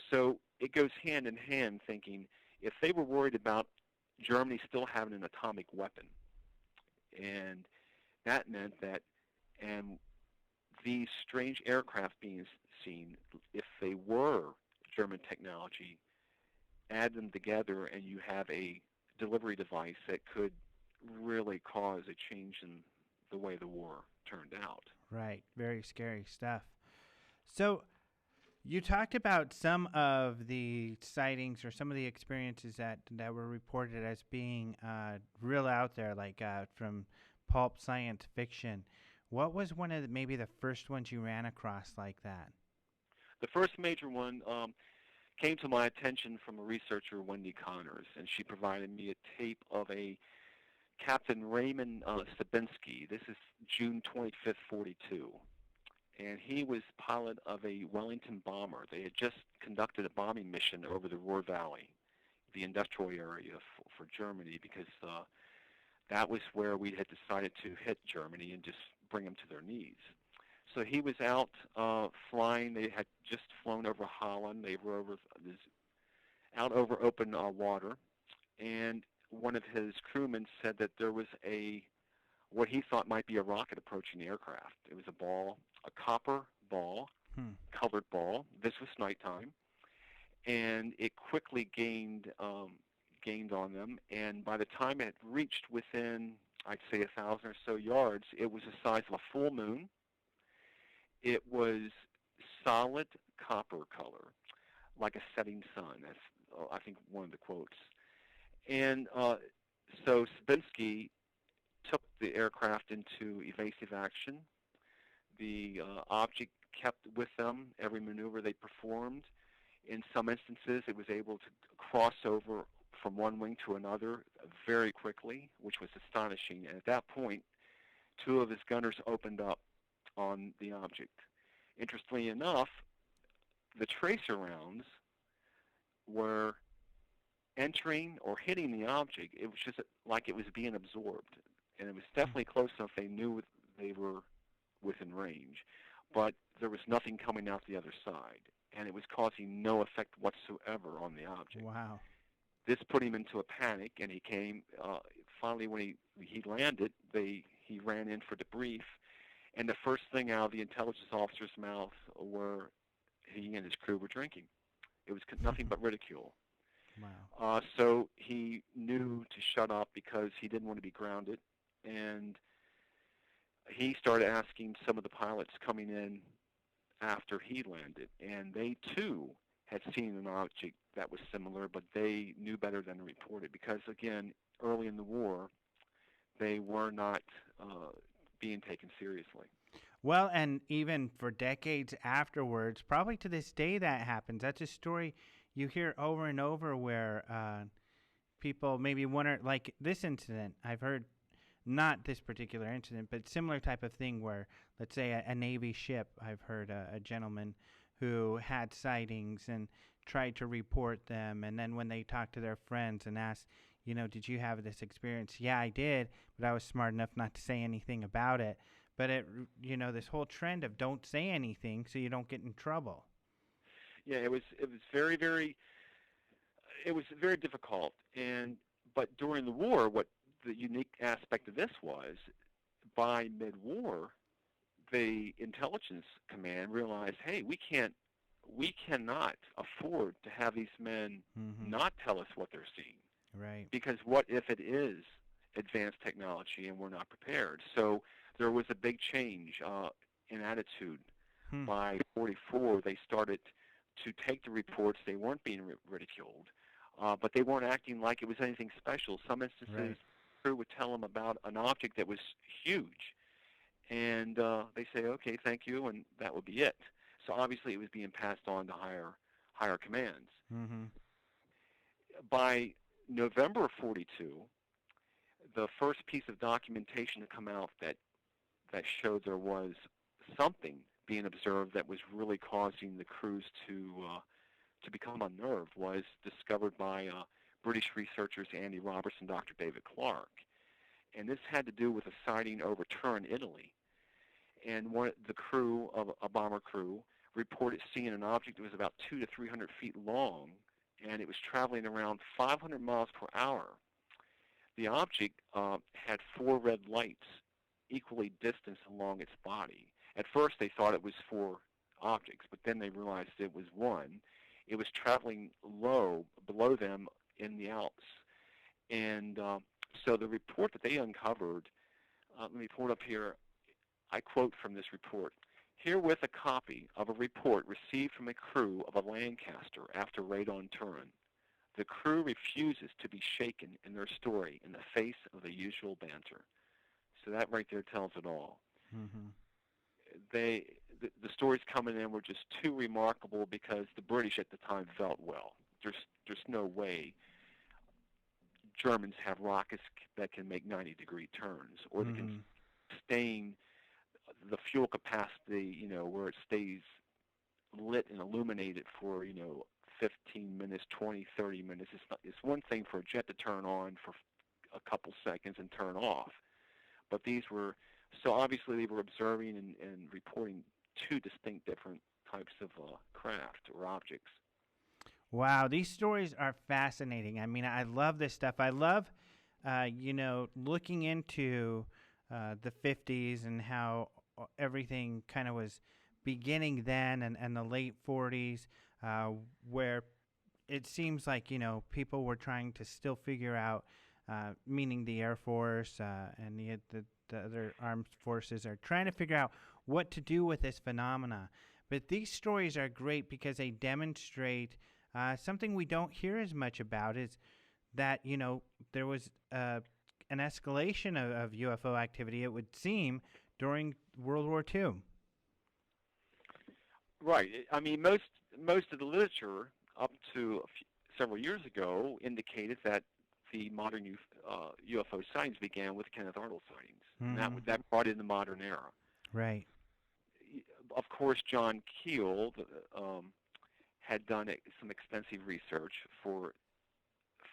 so it goes hand in hand, thinking if they were worried about Germany still having an atomic weapon, and that meant that, and these strange aircraft being seen, if they were German technology, add them together and you have a delivery device that could really cause a change in the way the war turned out. Right. Very scary stuff. So You talked about some of the sightings or some of the experiences that were reported as being real out there, like from pulp science fiction. What was one of maybe the first ones you ran across like that? The first major one came to my attention from a researcher, Wendy Connors, and she provided me a tape of a Captain Raymond Sabinski. This is June 25th, 42. And he was pilot of a Wellington bomber. They had just conducted a bombing mission over the Ruhr Valley, the industrial area for Germany, because that was where we had decided to hit Germany and just bring them to their knees. So he was out flying. They had just flown over Holland. They were out over open water, and one of his crewmen said that there was what he thought might be a rocket approaching the aircraft. It was a copper ball, colored ball. This was nighttime, and it quickly gained on them. And by the time it reached within, I'd say, 1,000 or so yards, it was the size of a full moon. It was solid copper color, like a setting sun. That's, I think, one of the quotes. And so Sabinski took the aircraft into evasive action. The object kept with them every maneuver they performed. In some instances, it was able to cross over from one wing to another very quickly, which was astonishing. And at that point, two of his gunners opened up on the object. Interestingly enough, the tracer rounds were entering or hitting the object. It was just like it was being absorbed. And it was definitely close enough they knew they were within range, but there was nothing coming out the other side, and it was causing no effect whatsoever on the object. Wow. This put him into a panic, and he came, finally when he landed, he ran in for debrief, and the first thing out of the intelligence officer's mouth were he and his crew were drinking. It was nothing but ridicule. Wow. So he knew to shut up because he didn't want to be grounded, and he started asking some of the pilots coming in after he landed, and they too had seen an object that was similar, but they knew better than to report it because, again, early in the war, they were not being taken seriously. Well, and even for decades afterwards, probably to this day that happens. That's a story you hear over and over where people maybe wonder, like this incident, I've heard. Not this particular incident, but similar type of thing where, let's say, a Navy ship, I've heard a gentleman who had sightings and tried to report them, and then when they talked to their friends and asked, did you have this experience? Yeah, I did, but I was smart enough not to say anything about it. But this whole trend of don't say anything so you don't get in trouble. Yeah, it was very, very, it was very difficult, but during the war, what the unique aspect of this was, by mid-war, the intelligence command realized, hey, we cannot afford to have these men not tell us what they're seeing. Right. Because what if it is advanced technology and we're not prepared? So there was a big change in attitude. By 44, they started to take the reports. They weren't being ridiculed, but they weren't acting like it was anything special. Some instances, right, would tell them about an object that was huge, and they say, okay, thank you, and that would be it. So obviously it was being passed on to higher commands. By November of 42, the first piece of documentation to come out that showed there was something being observed that was really causing the crews to become unnerved was discovered by British researchers Andy Roberts and Dr. David Clark. And this had to do with a sighting over Turin, Italy. And the crew of a bomber crew reported seeing an object that was about 200 to 300 feet long, and it was traveling around 500 miles per hour. The object had 4 red lights equally distanced along its body. At first they thought it was 4 objects, but then they realized it was one. It was traveling low below them in the Alps. And so the report that they uncovered, let me pull it up here. I quote from this report. Herewith a copy of a report received from a crew of a Lancaster after raid on Turin. The crew refuses to be shaken in their story in the face of the usual banter. So that right there tells it all. Mm-hmm. The stories coming in were just too remarkable because the British at the time felt, well, there's no way Germans have rockets that can make 90-degree turns, or that can sustain the fuel capacity, where it stays lit and illuminated for, 15 minutes, 20, 30 minutes. It's one thing for a jet to turn on for a couple seconds and turn off. But these were, so obviously they were observing and reporting two distinct different types of craft or objects. Wow, these stories are fascinating. I mean, I love this stuff. I love, looking into the 50s and how everything kind of was beginning then, and the late 40s, where it seems like, people were trying to still figure out, meaning the Air Force and the other armed forces are trying to figure out what to do with this phenomena. But these stories are great because they demonstrate something we don't hear as much about, is that, there was an escalation of UFO activity, it would seem, during World War II. Right. I mean, most of the literature up to several years ago indicated that the modern UFO sightings began with Kenneth Arnold sightings. Mm-hmm. And that brought in the modern era. Right. Of course, John Keel had done some extensive research for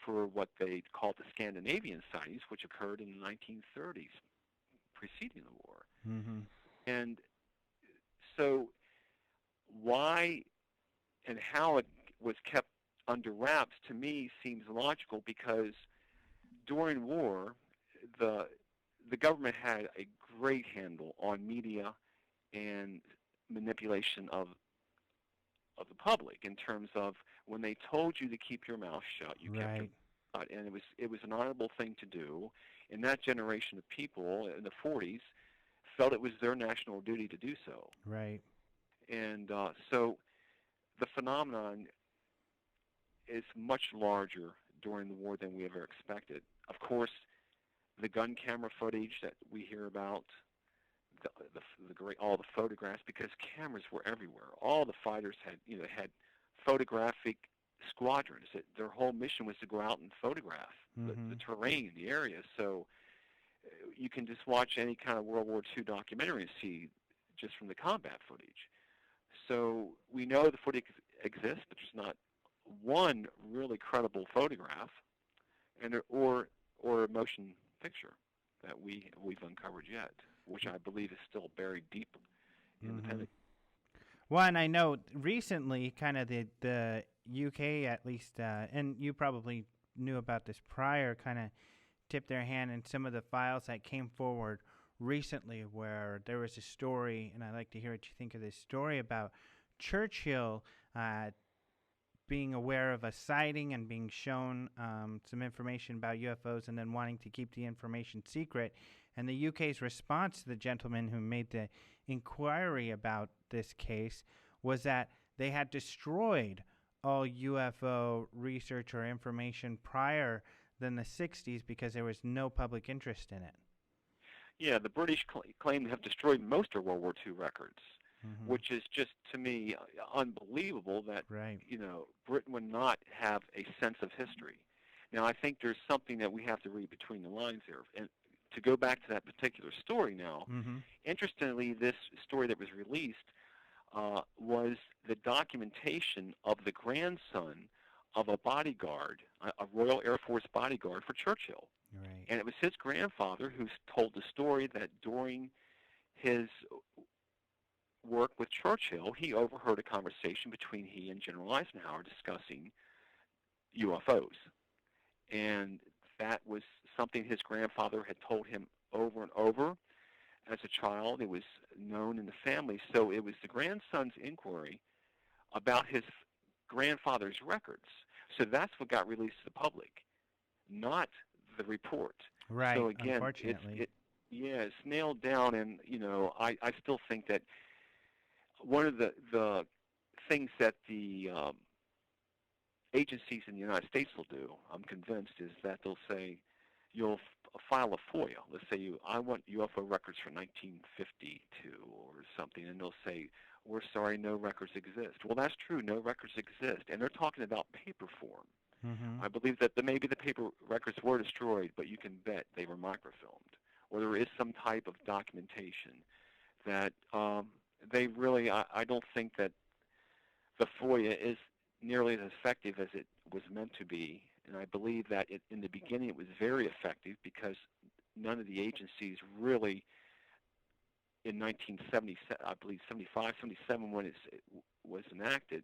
what they called the Scandinavian sightings, which occurred in the 1930s, preceding the war. Mm-hmm. And so why and how it was kept under wraps, to me, seems logical, because during war, the government had a great handle on media and manipulation of the public, in terms of when they told you to keep your mouth shut, you kept your mouth shut, and it was an honorable thing to do. And that generation of people in the 40s felt it was their national duty to do so. Right. And so the phenomenon is much larger during the war than we ever expected. Of course, the gun camera footage that we hear about, all the photographs, because cameras were everywhere. All the fighters had photographic squadrons. Their whole mission was to go out and photograph the terrain, the area. So you can just watch any kind of World War II documentary and see just from the combat footage. So we know the footage exists, but there's not one really credible photograph or a motion picture that we've uncovered yet, which I believe is still buried deep in the Pentagon. Well, and I know recently, kind of the UK, at least, and you probably knew about this prior, kind of tipped their hand in some of the files that came forward recently, where there was a story, and I'd like to hear what you think of this story, about Churchill being aware of a sighting and being shown some information about UFOs, and then wanting to keep the information secret. And the UK's response to the gentleman who made the inquiry about this case was that they had destroyed all UFO research or information prior than the 60s because there was no public interest in it. Yeah, the British claim to have destroyed most of World War II records, which is just, to me, unbelievable that, Britain would not have a sense of history. Now, I think there's something that we have to read between the lines here. And to go back to that particular story now, interestingly, this story that was released was the documentation of the grandson of a bodyguard, a Royal Air Force bodyguard for Churchill. Right. And it was his grandfather who told the story that during his work with Churchill, he overheard a conversation between he and General Eisenhower discussing UFOs. And that was something his grandfather had told him over and over as a child. It was known in the family. So it was the grandson's inquiry about his grandfather's records. So that's what got released to the public, not the report. Right, so again, unfortunately. it's nailed down, and I still think that one of the things that the agencies in the United States will do, I'm convinced, is that they'll say, you'll file a FOIA. Let's say I want UFO records from 1952 or something, and they'll say, we're sorry, no records exist. Well, that's true, no records exist, and they're talking about paper form. Mm-hmm. I believe that maybe the paper records were destroyed, but you can bet they were microfilmed, or there is some type of documentation that they really, I don't think that the FOIA is nearly as effective as it was meant to be, and I believe that in the beginning it was very effective because none of the agencies really, in 1970, I believe 75, 77, when it was enacted,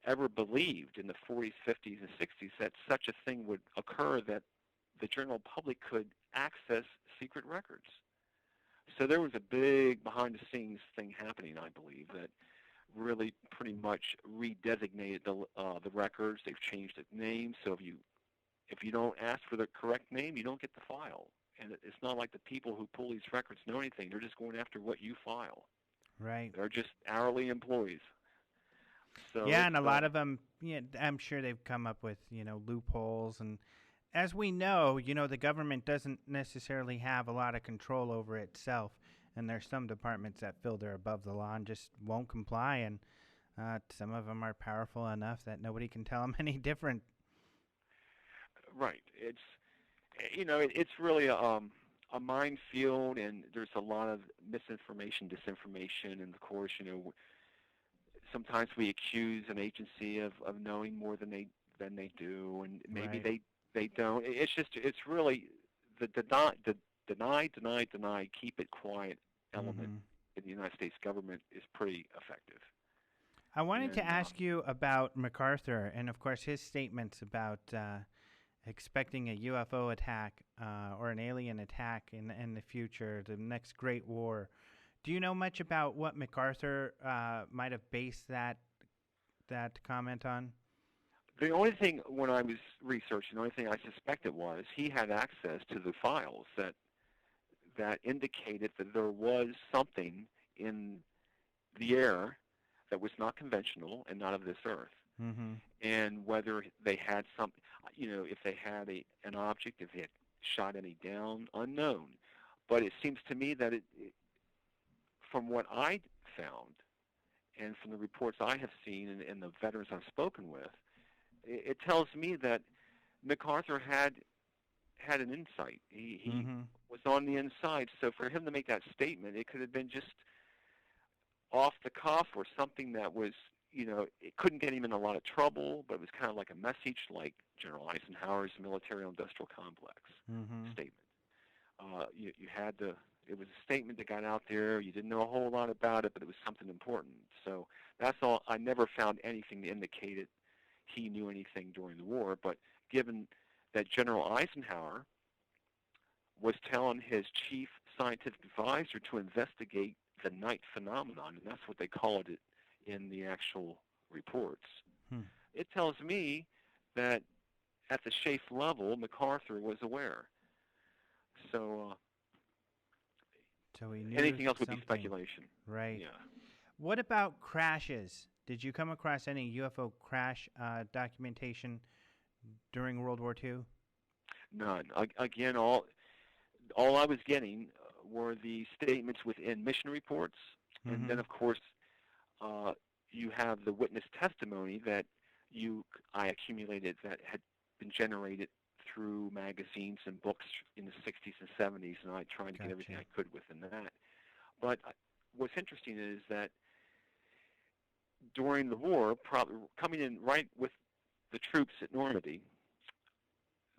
ever believed in the 40s, 50s, and 60s that such a thing would occur, that the general public could access secret records. So there was a big behind-the-scenes thing happening, I believe, that really pretty much redesignated the records. They've changed the name, so if you don't ask for the correct name, you don't get the file. And it's not like the people who pull these records know anything. They're just going after what you file. Right. They're just hourly employees. So yeah, and a lot of them, I'm sure they've come up with, loopholes. And as we know, the government doesn't necessarily have a lot of control over itself. And there's some departments that feel they're above the law and just won't comply. And some of them are powerful enough that nobody can tell them any different. Right. It's really a minefield, and there's a lot of misinformation, disinformation, and of course, sometimes we accuse an agency of knowing more than they do, and maybe Right. they don't. It's really the deny, keep it quiet element Mm-hmm. in the United States government is pretty effective. I wanted to And ask you about MacArthur and, of course, his statements about expecting a UFO attack or an alien attack in the future, the next Great War. Do you know much about what MacArthur might have based that comment on? the only thing, when I was researching, the only thing I suspected was he had access to the files that indicated that there was something in the air that was not conventional and not of this earth. Mm-hmm. And whether they had something, if they had an object, if they had shot any down, unknown. But it seems to me that from what I found and from the reports I have seen and the veterans I've spoken with, it tells me that MacArthur had an insight. He Mm-hmm. was on the inside. So for him to make that statement, it could have been just off the cuff or something that was, it couldn't get him in a lot of trouble, but it was kind of like a message, like General Eisenhower's military-industrial complex Mm-hmm. statement. You had it was a statement that got out there. You didn't know a whole lot about it, but it was something important. So that's all. I never found anything that indicated he knew anything during the war, but given that General Eisenhower was telling his chief scientific advisor to investigate the night phenomenon, and that's what they called it in the actual reports, it tells me that at the SHAEF level, MacArthur was aware. So he knew anything else would something. be speculation. Right. Yeah. What about crashes? Did you come across any UFO crash documentation during World War II? None. Again, all I was getting were the statements within mission reports, and then, of course, you have the witness testimony that I accumulated that had been generated through magazines and books in the 60s and 70s, and I tried to get everything I could within that. But what's interesting is that during the war, coming in right with the troops at Normandy,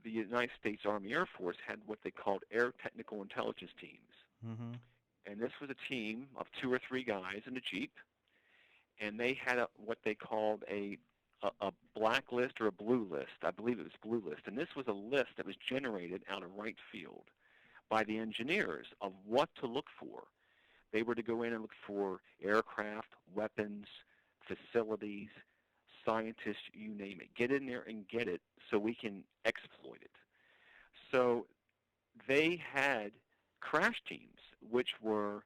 the United States Army Air Force had what they called Air Technical Intelligence Teams. Mm-hmm. And this was a team of 2 or 3 guys in a Jeep, and they had what they called a black list or a blue list. I believe it was blue list. And this was a list that was generated out of right field by the engineers of what to look for. They were to go in and look for aircraft, weapons, facilities, scientists, you name it. Get in there and get it so we can exploit it. So they had crash teams which were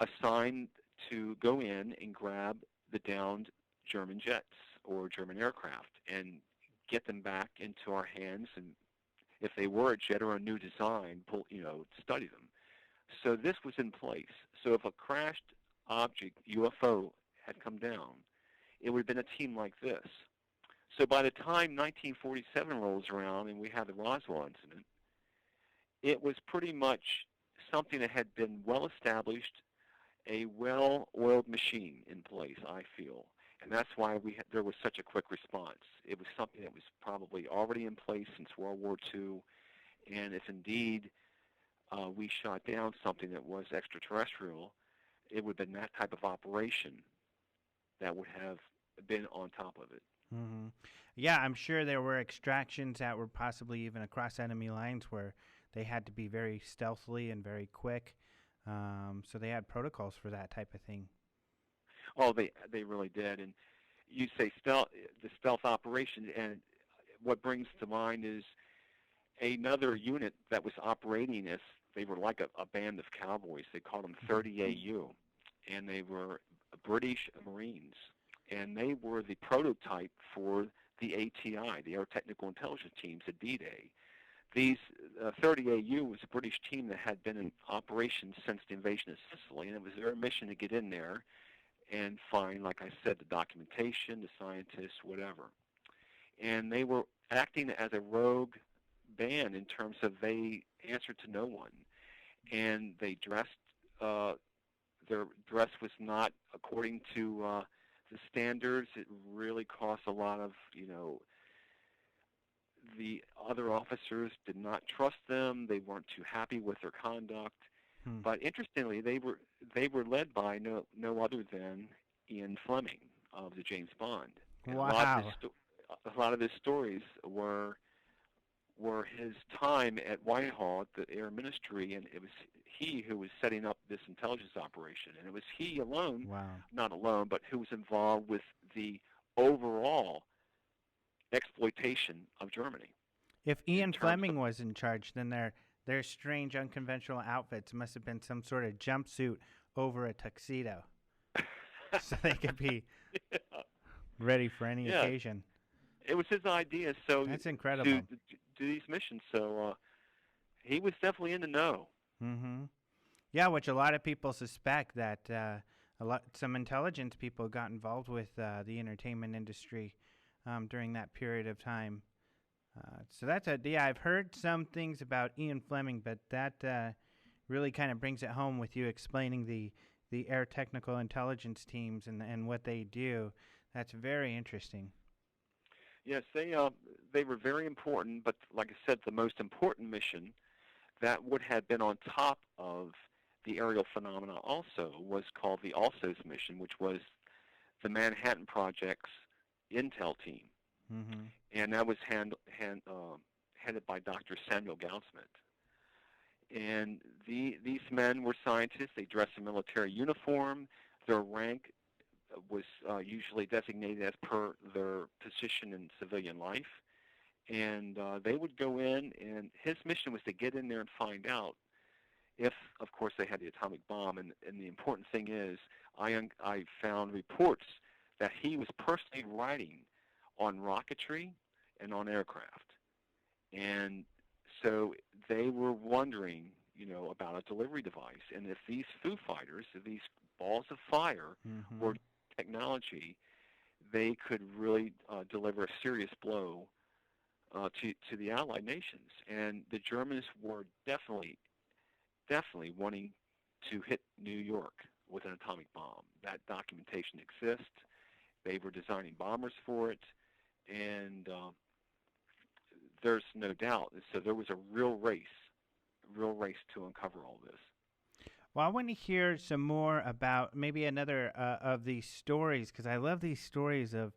assigned to go in and grab the downed German jets or German aircraft and get them back into our hands, and if they were a jet or a new design, study them. So this was in place. So if a crashed object, UFO, had come down, it would have been a team like this. So by the time 1947 rolls around and we had the Roswell incident, it was pretty much something that had been well established, a well-oiled machine in place, I feel. And that's why there was such a quick response. It was something that was probably already in place since World War II, and if indeed we shot down something that was extraterrestrial, it would have been that type of operation that would have been on top of it. Mm-hmm. Yeah, I'm sure there were extractions that were possibly even across enemy lines where they had to be very stealthily and very quick. So they had protocols for that type of thing. Oh, they really did. And you say the stealth operation, and what brings to mind is another unit that was operating as they were like a band of cowboys. They called them 30AU, and they were British Marines, and they were the prototype for the ATI, the Air Technical Intelligence Teams at D-Day. These 30AU was a British team that had been in operation since the invasion of Sicily, and it was their mission to get in there and find, like I said, the documentation, the scientists, whatever. And they were acting as a rogue band in terms of they answered to no one. And they dressed, their dress was not according to the standards. It really cost a lot of, the other officers did not trust them. They weren't too happy with their conduct. But interestingly, they were led by no other than Ian Fleming of the James Bond. And Wow. A lot of his stories were his time at Whitehall at the Air Ministry, and it was he who was setting up this intelligence operation, and it was he alone, not alone, but who was involved with the overall exploitation of Germany. If Ian Fleming was in charge, then their strange unconventional outfits must have been some sort of jumpsuit over a tuxedo, so they could be ready for any occasion. It was his idea. So that's incredible. To do these missions. So he was definitely in the know. Mm-hmm. Yeah, which a lot of people suspect that some intelligence people got involved with the entertainment industry during that period of time. So that's I've heard some things about Ian Fleming, but that really kind of brings it home with you explaining the air technical intelligence teams and what they do. That's very interesting. Yes, they were very important, but like I said, the most important mission that would have been on top of the aerial phenomena also was called the ALSOS mission, which was the Manhattan Project's intel team. Mm-hmm. And that was headed by Dr. Samuel Goudsmit. And these men were scientists. They dressed in military uniform. Their rank was usually designated as per their position in civilian life. And they would go in, and his mission was to get in there and find out if, of course, they had the atomic bomb. And the important thing is, I found reports that he was personally writing on rocketry and on aircraft. And so they were wondering, about a delivery device. And if these Foo Fighters, if these balls of fire were technology, they could really deliver a serious blow to the Allied nations. And the Germans were definitely wanting to hit New York with an atomic bomb. That documentation exists. They were designing bombers for it, and there's no doubt. So there was a real race to uncover all this. Well, I want to hear some more about maybe another of these stories, because I love these stories of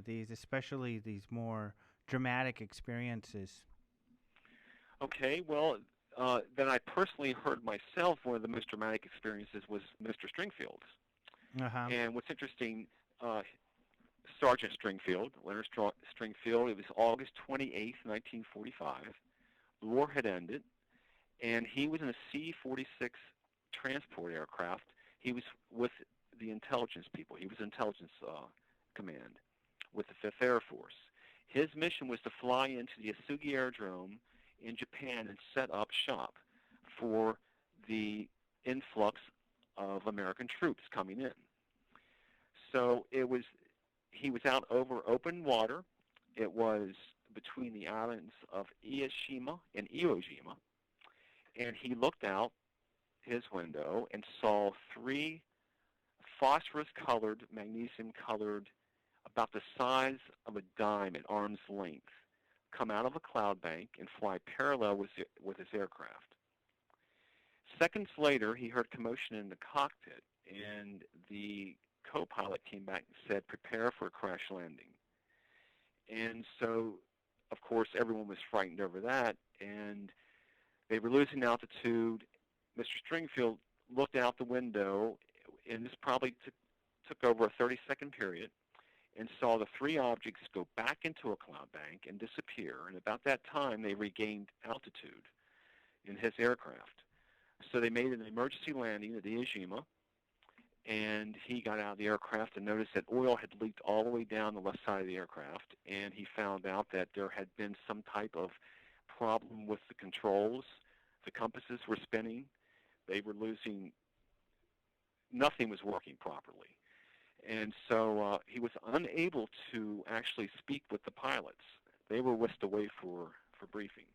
especially these more dramatic experiences. Okay, well, that I personally heard myself, one of the most dramatic experiences was Mr. Stringfield's. Uh-huh. And what's interesting, Sergeant Stringfield, Leonard Stringfield, it was August 28th, 1945. The war had ended, and he was in a C-46 transport aircraft He was with the intelligence people. He was intelligence command with the 5th Air Force. His mission was to fly into the Asugi Aerodrome in Japan and set up shop for the influx of American troops coming in. So he was out over open water. It was between the islands of Ieshima and Iwo-jima, and he looked out his window and saw 3 phosphorus-colored, magnesium-colored, about the size of a dime at arm's length, come out of a cloud bank and fly parallel with his aircraft. Seconds later, he heard commotion in the cockpit, and the co-pilot came back and said, "Prepare for a crash landing." And so, of course, everyone was frightened over that, and they were losing altitude. Mr. Stringfield looked out the window, and this probably took over a 30-second period, and saw the 3 objects go back into a cloud bank and disappear. And about that time, they regained altitude in his aircraft. So they made an emergency landing at Iwo-jima, and he got out of the aircraft and noticed that oil had leaked all the way down the left side of the aircraft, and he found out that there had been some type of problem with the controls. The compasses were spinning. They were losing, nothing was working properly. And so he was unable to actually speak with the pilots. They were whisked away for debriefing.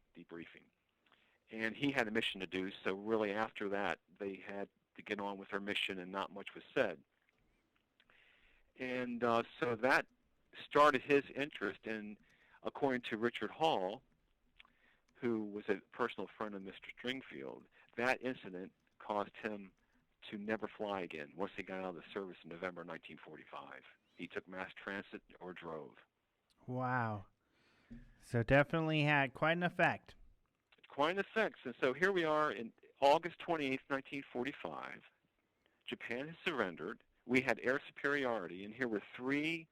And he had a mission to do, so really after that, they had to get on with their mission, and not much was said. And so that started his interest, and according to Richard Hall, who was a personal friend of Mr. Stringfield, that incident caused him to never fly again once he got out of the service in November 1945. He took mass transit or drove. Wow. So definitely had quite an effect. Quite an effect. And so here we are in August 28th, 1945. Japan has surrendered. We had air superiority, and here were 3,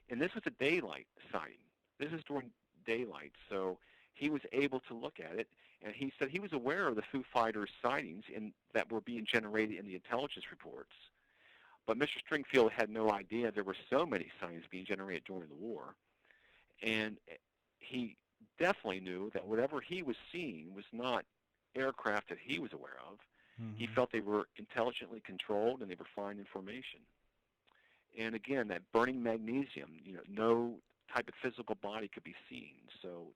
and this was a daylight sighting. This is during daylight, so he was able to look at it, and he said he was aware of the Foo Fighters sightings that were being generated in the intelligence reports. But Mr. Stringfield had no idea there were so many sightings being generated during the war. And he definitely knew that whatever he was seeing was not aircraft that he was aware of. Mm-hmm. He felt they were intelligently controlled and they were flying in formation. And again, that burning magnesium, no type of physical body could be seen. So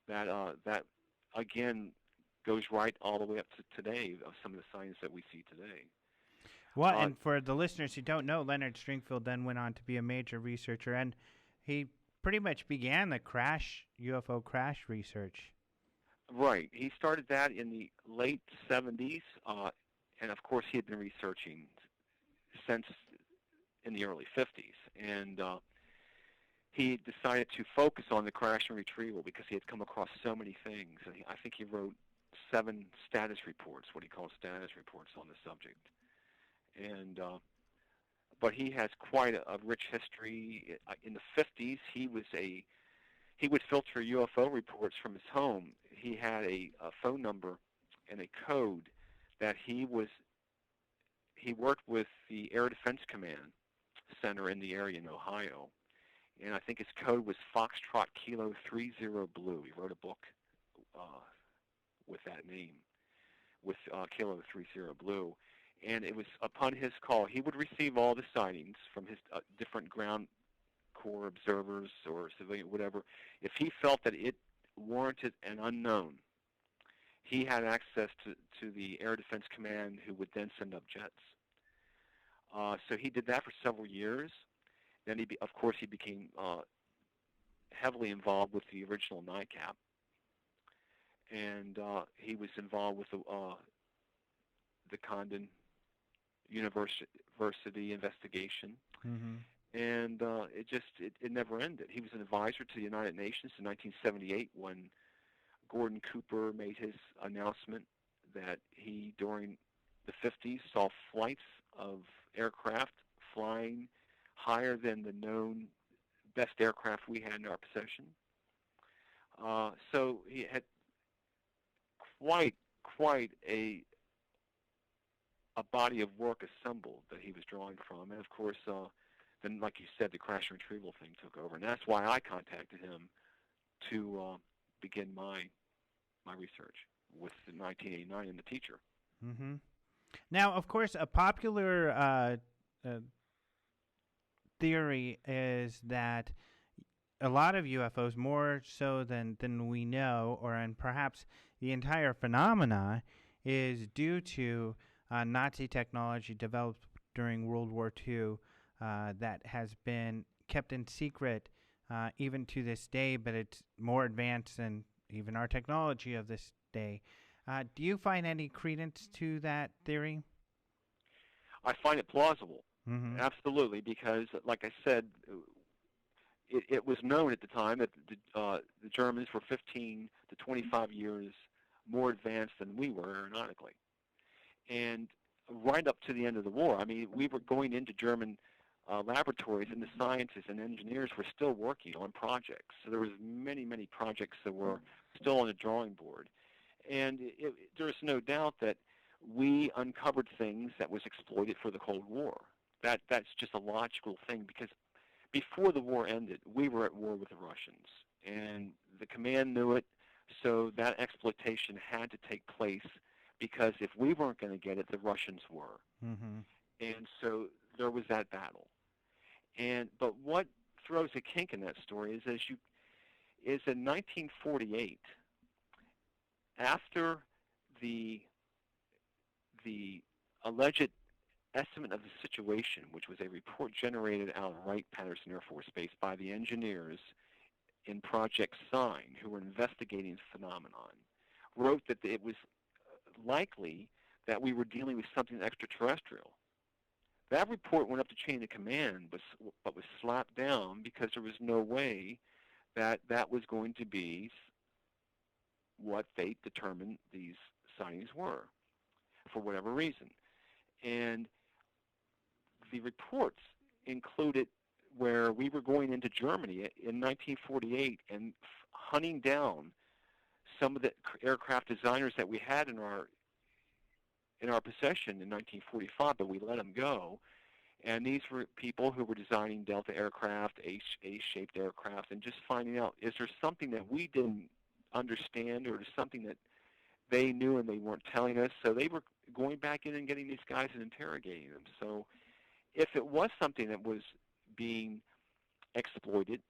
that again goes right all the way up to today of some of the signs that we see today. Well, and for the listeners who don't know, Leonard Stringfield then went on to be a major researcher, and he pretty much began the UFO crash research. Right. He started that in the late 70s, and of course he had been researching since in the early 50s. And he decided to focus on the crash and retrieval because he had come across so many things. And I think he wrote 7 status reports, what he calls status reports on the subject. And but he has quite a rich history. In the 50s, he would filter UFO reports from his home. He had a phone number and a code that he worked with the Air Defense Command Center in the area in Ohio, and I think his code was Foxtrot Kilo 30 Blue. He wrote a book with that name, with Kilo 30 Blue. And it was upon his call, he would receive all the sightings from his different ground corps observers or civilian, whatever. If he felt that it warranted an unknown, he had access to the Air Defense Command, who would then send up jets. So he did that for several years. Then, of course, he became heavily involved with the original NICAP. And he was involved with the Condon University investigation, and it never ended. He was an advisor to the United Nations in 1978 when Gordon Cooper made his announcement that he, during the 50s, saw flights of aircraft flying higher than the known best aircraft we had in our possession. So he had quite a a body of work assembled that he was drawing from. And, of course, then, like you said, the crash and retrieval thing took over. And that's why I contacted him to begin my research with the 1989 and the teacher. Mm-hmm. Now, of course, a popular theory is that a lot of UFOs, more so than we know, and perhaps the entire phenomena, is due to Nazi technology developed during World War II that has been kept in secret even to this day, but it's more advanced than even our technology of this day. Do you find any credence to that theory? I find it plausible, Mm-hmm. absolutely, because, like I said, it was known at the time that the Germans were 15 to 25 years more advanced than we were aeronautically. And right up to the end of the war, I mean, we were going into German laboratories, and the scientists and engineers were still working on projects. So there was many, many projects that were still on the drawing board. And there's no doubt that we uncovered things that was exploited for the Cold War. That's just a logical thing, because before the war ended, we were at war with the Russians, and the command knew it, so that exploitation had to take place, because if we weren't going to get it, the Russians were. Mm-hmm. And so there was that battle. But what throws a kink in that story is in 1948, after the alleged estimate of the situation, which was a report generated out of Wright-Patterson Air Force Base by the engineers in Project Sign, who were investigating the phenomenon, wrote that it was likely that we were dealing with something extraterrestrial. That report went up the chain of command, but was slapped down because there was no way that was going to be what they determined these sightings were, for whatever reason. And the reports included where we were going into Germany in 1948 and hunting down some of the aircraft designers that we had in our possession in 1945, but we let them go. And these were people who were designing Delta aircraft, A-shaped aircraft, and just finding out, is there something that we didn't understand, or is something that they knew and they weren't telling us? So they were going back in and getting these guys and interrogating them. So if it was something that was being exploited,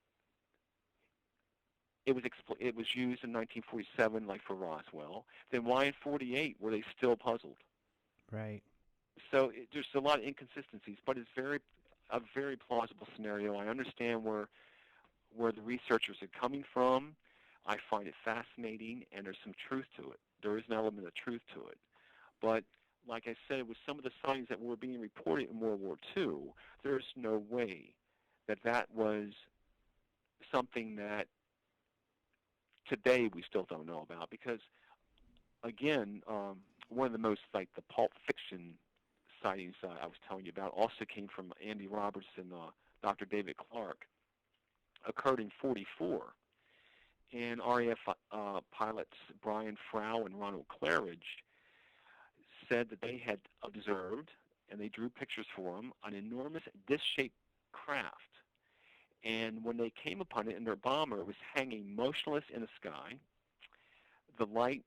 it was used in 1947, like for Roswell. Then why in 48 were they still puzzled? Right. So there's a lot of inconsistencies, but it's a very plausible scenario. I understand where the researchers are coming from. I find it fascinating, and there's some truth to it. There is an element of truth to it. But like I said, with some of the sightings that were being reported in World War II, there's no way that was something that today we still don't know about, because, again, one of the most, like, the Pulp Fiction sightings I was telling you about also came from Andy Roberts and Dr. David Clark, occurred in 1944. And RAF pilots Brian Frow and Ronald Claridge said that they had observed, and they drew pictures for them, an enormous disc-shaped craft. And when they came upon it in their bomber, it was hanging motionless in the sky. The light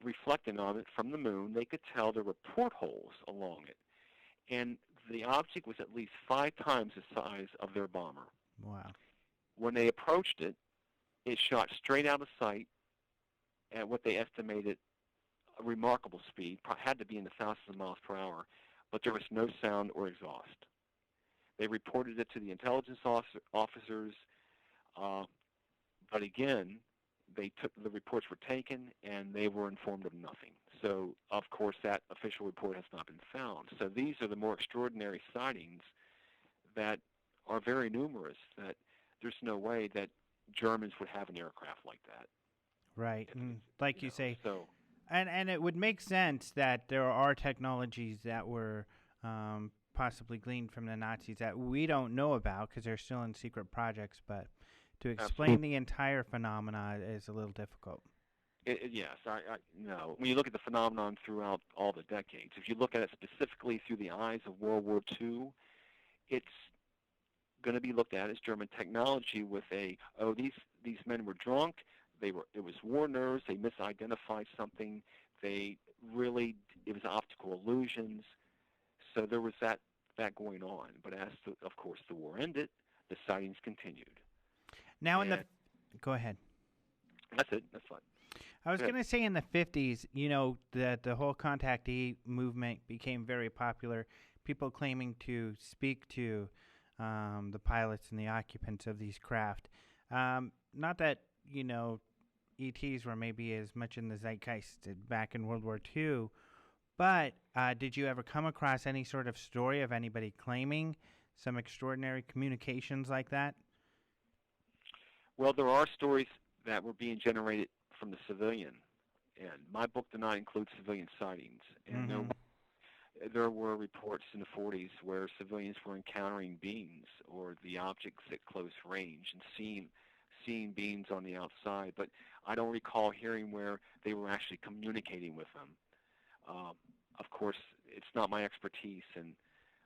reflecting on it from the moon, they could tell there were portholes along it. And the object was at least 5 times the size of their bomber. Wow. When they approached it, it shot straight out of sight at what they estimated a remarkable speed, had to be in the thousands of miles per hour, but there was no sound or exhaust. They reported it to the intelligence officers, but again, the reports were taken, and they were informed of nothing. So, of course, that official report has not been found. So these are the more extraordinary sightings that are very numerous, that there's no way that Germans would have an aircraft like that. Right. And like you say, so, and it would make sense that there are technologies that were possibly gleaned from the Nazis that we don't know about because they're still in secret projects, but to explain the entire phenomena is a little difficult. Yes, no. When you look at the phenomenon throughout all the decades, if you look at it specifically through the eyes of World War II, it's going to be looked at as German technology with these men were drunk, it was war nerves, they misidentified something, it was optical illusions, so there was that going on. But of course, the war ended, the sightings continued. Now, go ahead. That's it. That's fine. I was going to say in the 50s, that the whole contactee movement became very popular. People claiming to speak to the pilots and the occupants of these craft. Not that, ETs were maybe as much in the zeitgeist back in World War II, but did you ever come across any sort of story of anybody claiming some extraordinary communications like that? Well, there are stories that were being generated from the civilian, and my book did not include civilian sightings. And there were reports in the 40s where civilians were encountering beings or the objects at close range and seeing beings on the outside, but I don't recall hearing where they were actually communicating with them. Of course, it's not my expertise, and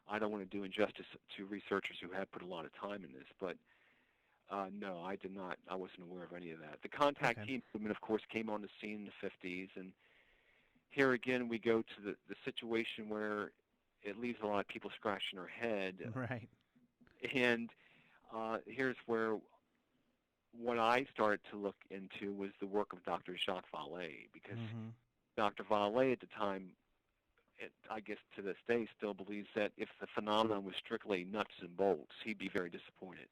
I don't want to do injustice to researchers who have put a lot of time in this, but no, I did not. I wasn't aware of any of that. The contactee movement, of course, came on the scene in the 50s, and here again we go to the situation where it leaves a lot of people scratching their head. Right. And here's where what I started to look into was the work of Dr. Jacques Vallée, because Dr. Vallée at the time, I guess to this day, still believes that if the phenomenon was strictly nuts and bolts, he'd be very disappointed.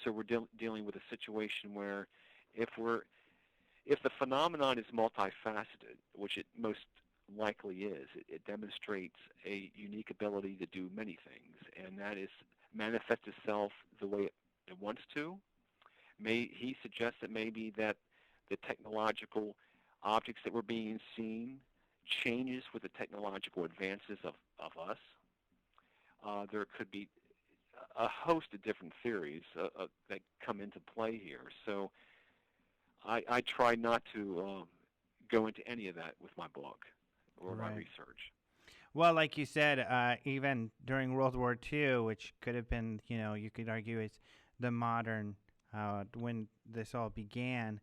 So we're dealing with a situation where if the phenomenon is multifaceted, which it most likely is, it demonstrates a unique ability to do many things, and that is manifest itself the way it wants to. He suggests that maybe that the technological objects that were being seen changes with the technological advances of us. There could be a host of different theories that come into play here. So I try not to go into any of that with my book or my research. Well, like you said, even during World War II, which could have been, you could argue is the modern, when this all began,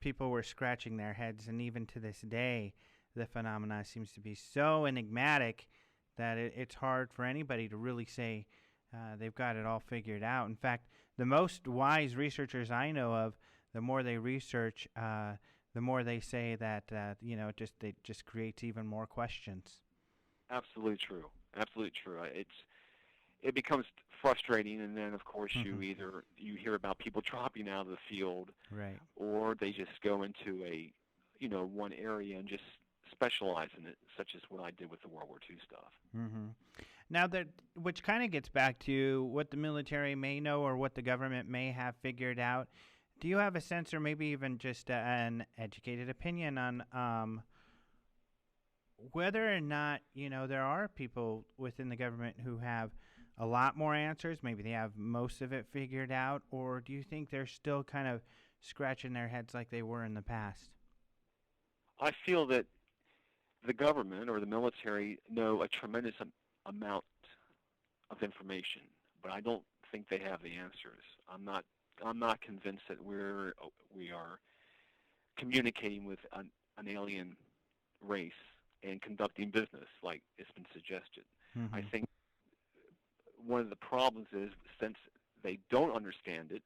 people were scratching their heads, and even to this day, the phenomena seems to be so enigmatic that it's hard for anybody to really say they've got it all figured out. In fact, the most wise researchers I know of, the more they research, the more they say that it just creates even more questions. Absolutely true. Absolutely true. It becomes frustrating, and then of course you hear about people dropping out of the field, right, or they just go into one area and just specialize in it, such as what I did with the World War II stuff. Now, which kind of gets back to what the military may know or what the government may have figured out. Do you have a sense, or maybe even just an educated opinion on whether or not there are people within the government who have a lot more answers? Maybe they have most of it figured out, or do you think they're still kind of scratching their heads like they were in the past? I feel that the government or the military know a tremendous amount of information, but I don't think they have the answers. I'm not convinced that we are communicating with an alien race and conducting business like it's been suggested. I think one of the problems is, since they don't understand it,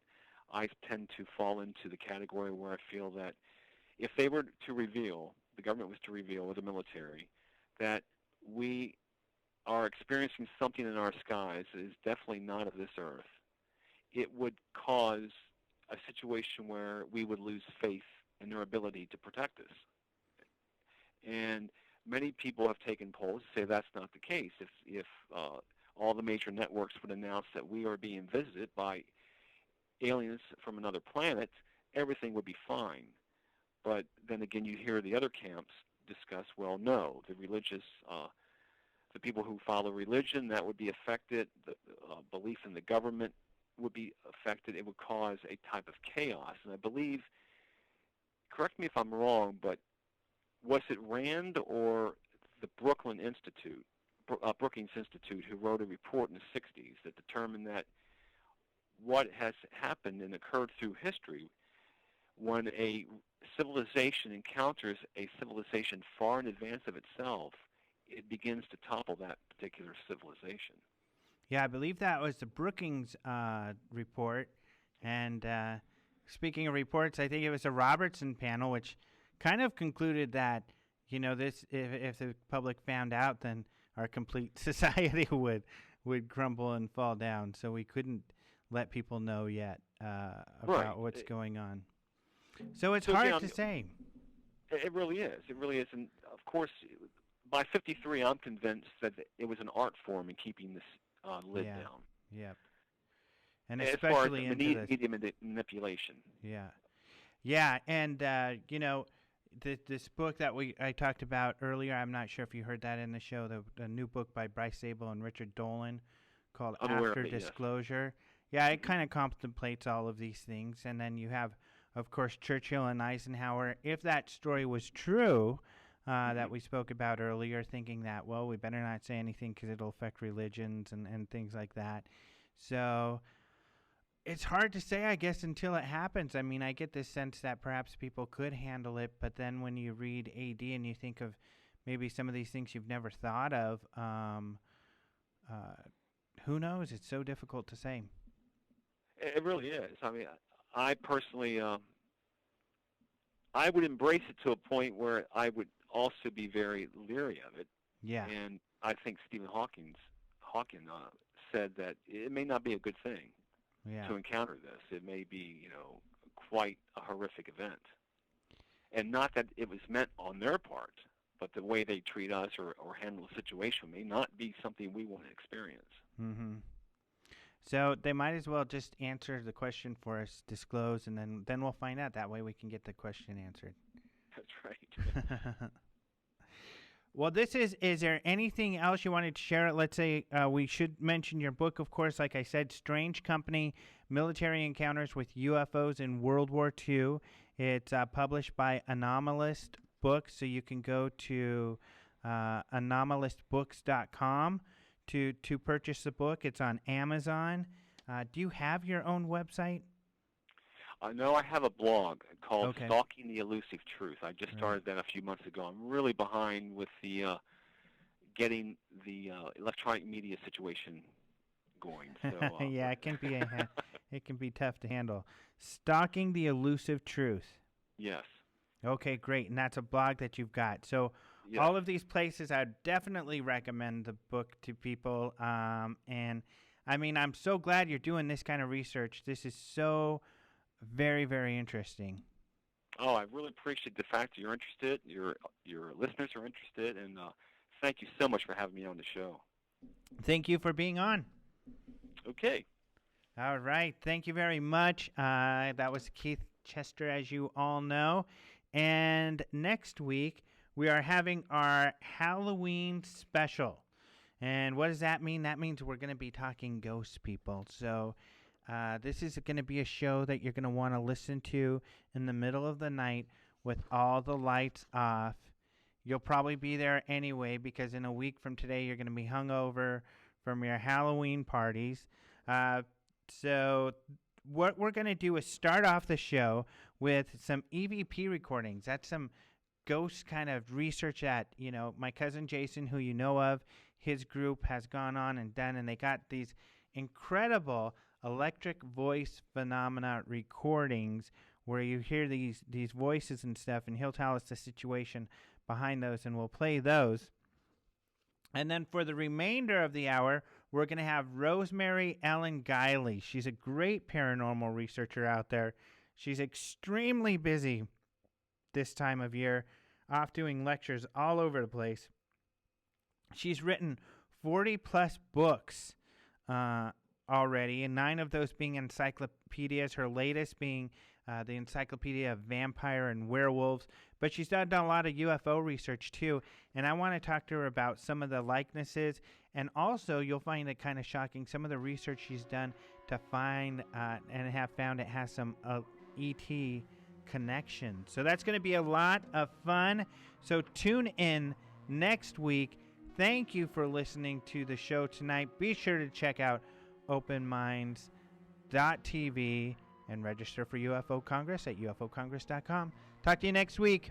I tend to fall into the category where I feel that if they were to reveal, the government was to reveal, or the military, that we are experiencing something in our skies that is definitely not of this earth, it would cause a situation where we would lose faith in their ability to protect us. And many people have taken polls to say that's not the case. If all the major networks would announce that we are being visited by aliens from another planet, everything would be fine. But then again, you hear the other camps discuss, well, no, the people who follow religion, that would be affected. The belief in the government would be affected. It would cause a type of chaos. And I believe correct me if I'm wrong, but was it Rand or the Brookings Institute who wrote a report in the 60s that determined that what has happened and occurred through history, when a civilization encounters a civilization far in advance of itself, it begins to topple that particular civilization. Yeah, I believe that was the Brookings report. And speaking of reports, I think it was the Robertson panel, which kind of concluded that, this if the public found out, then our complete society would crumble and fall down. So we couldn't let people know yet about what's going on. So it's hard to say. It really is. It really is. And, of course, by 53, I'm convinced that it was an art form in keeping this lid down. Yep. And as especially far as into media manipulation. Yeah. Yeah, and, this book that I talked about earlier, I'm not sure if you heard that in the show, the new book by Bryce Zabel and Richard Dolan called After Disclosure. Yes. Yeah, it kind of contemplates all of these things. And then you have, of course, Churchill and Eisenhower. If that story was true, that we spoke about earlier, thinking that, well, we better not say anything because it'll affect religions and things like that. So it's hard to say, I guess, until it happens. I mean, I get this sense that perhaps people could handle it, but then when you read AD and you think of maybe some of these things you've never thought of, who knows? It's so difficult to say. It really is. I mean, I personally, I would embrace it to a point where I would also be very leery of it. Yeah. And I think Stephen Hawking said that it may not be a good thing to encounter this. It may be, quite a horrific event. And not that it was meant on their part, but the way they treat us or handle the situation may not be something we want to experience. Mm-hmm. So they might as well just answer the question for us, disclose, and then we'll find out. That way we can get the question answered. That's right. Well, is there anything else you wanted to share? Let's say we should mention your book, of course, like I said, Strange Company, Military Encounters with UFOs in World War II. It's published by Anomalist Books, so you can go to anomalistbooks.com to purchase the book. It's on Amazon. Do you have your own website? No, I have a blog called Stalking the Elusive Truth. I just started that a few months ago. I'm really behind with the getting the electronic media situation going. So, yeah, it can be it can be tough to handle. Stalking the Elusive Truth. Yes. Okay, great. And that's a blog that you've got. So all of these places, I would definitely recommend the book to people. And, I mean, I'm so glad you're doing this kind of research. This is so very, very interesting. Oh, I really appreciate the fact that you're interested, your listeners are interested, and thank you so much for having me on the show. Thank you for being on. Okay. All right. Thank you very much. That was Keith Chester, as you all know. And next week, we are having our Halloween special. And what does that mean? That means we're going to be talking ghost people. So this is going to be a show that you're going to want to listen to in the middle of the night with all the lights off. You'll probably be there anyway because in a week from today, you're going to be hungover from your Halloween parties. So what we're going to do is start off the show with some EVP recordings. That's some ghost kind of research that, my cousin Jason, who you know of, his group has gone on and done, and they got these incredible electric voice phenomena recordings where you hear these voices and stuff, and he'll tell us the situation behind those, and we'll play those. And then for the remainder of the hour, we're going to have Rosemary Ellen Guiley. She's a great paranormal researcher out there. She's extremely busy this time of year, off doing lectures all over the place. She's written 40-plus books already, and 9 of those being encyclopedias, her latest being the Encyclopedia of Vampire and Werewolves. But she's done a lot of UFO research, too, and I want to talk to her about some of the likenesses, and also you'll find it kind of shocking, some of the research she's done to find and have found it has some ET connection. So that's going to be a lot of fun. So tune in next week. Thank you for listening to the show tonight. Be sure to check out openminds.tv and register for UFO Congress at ufocongress.com. Talk to you next week.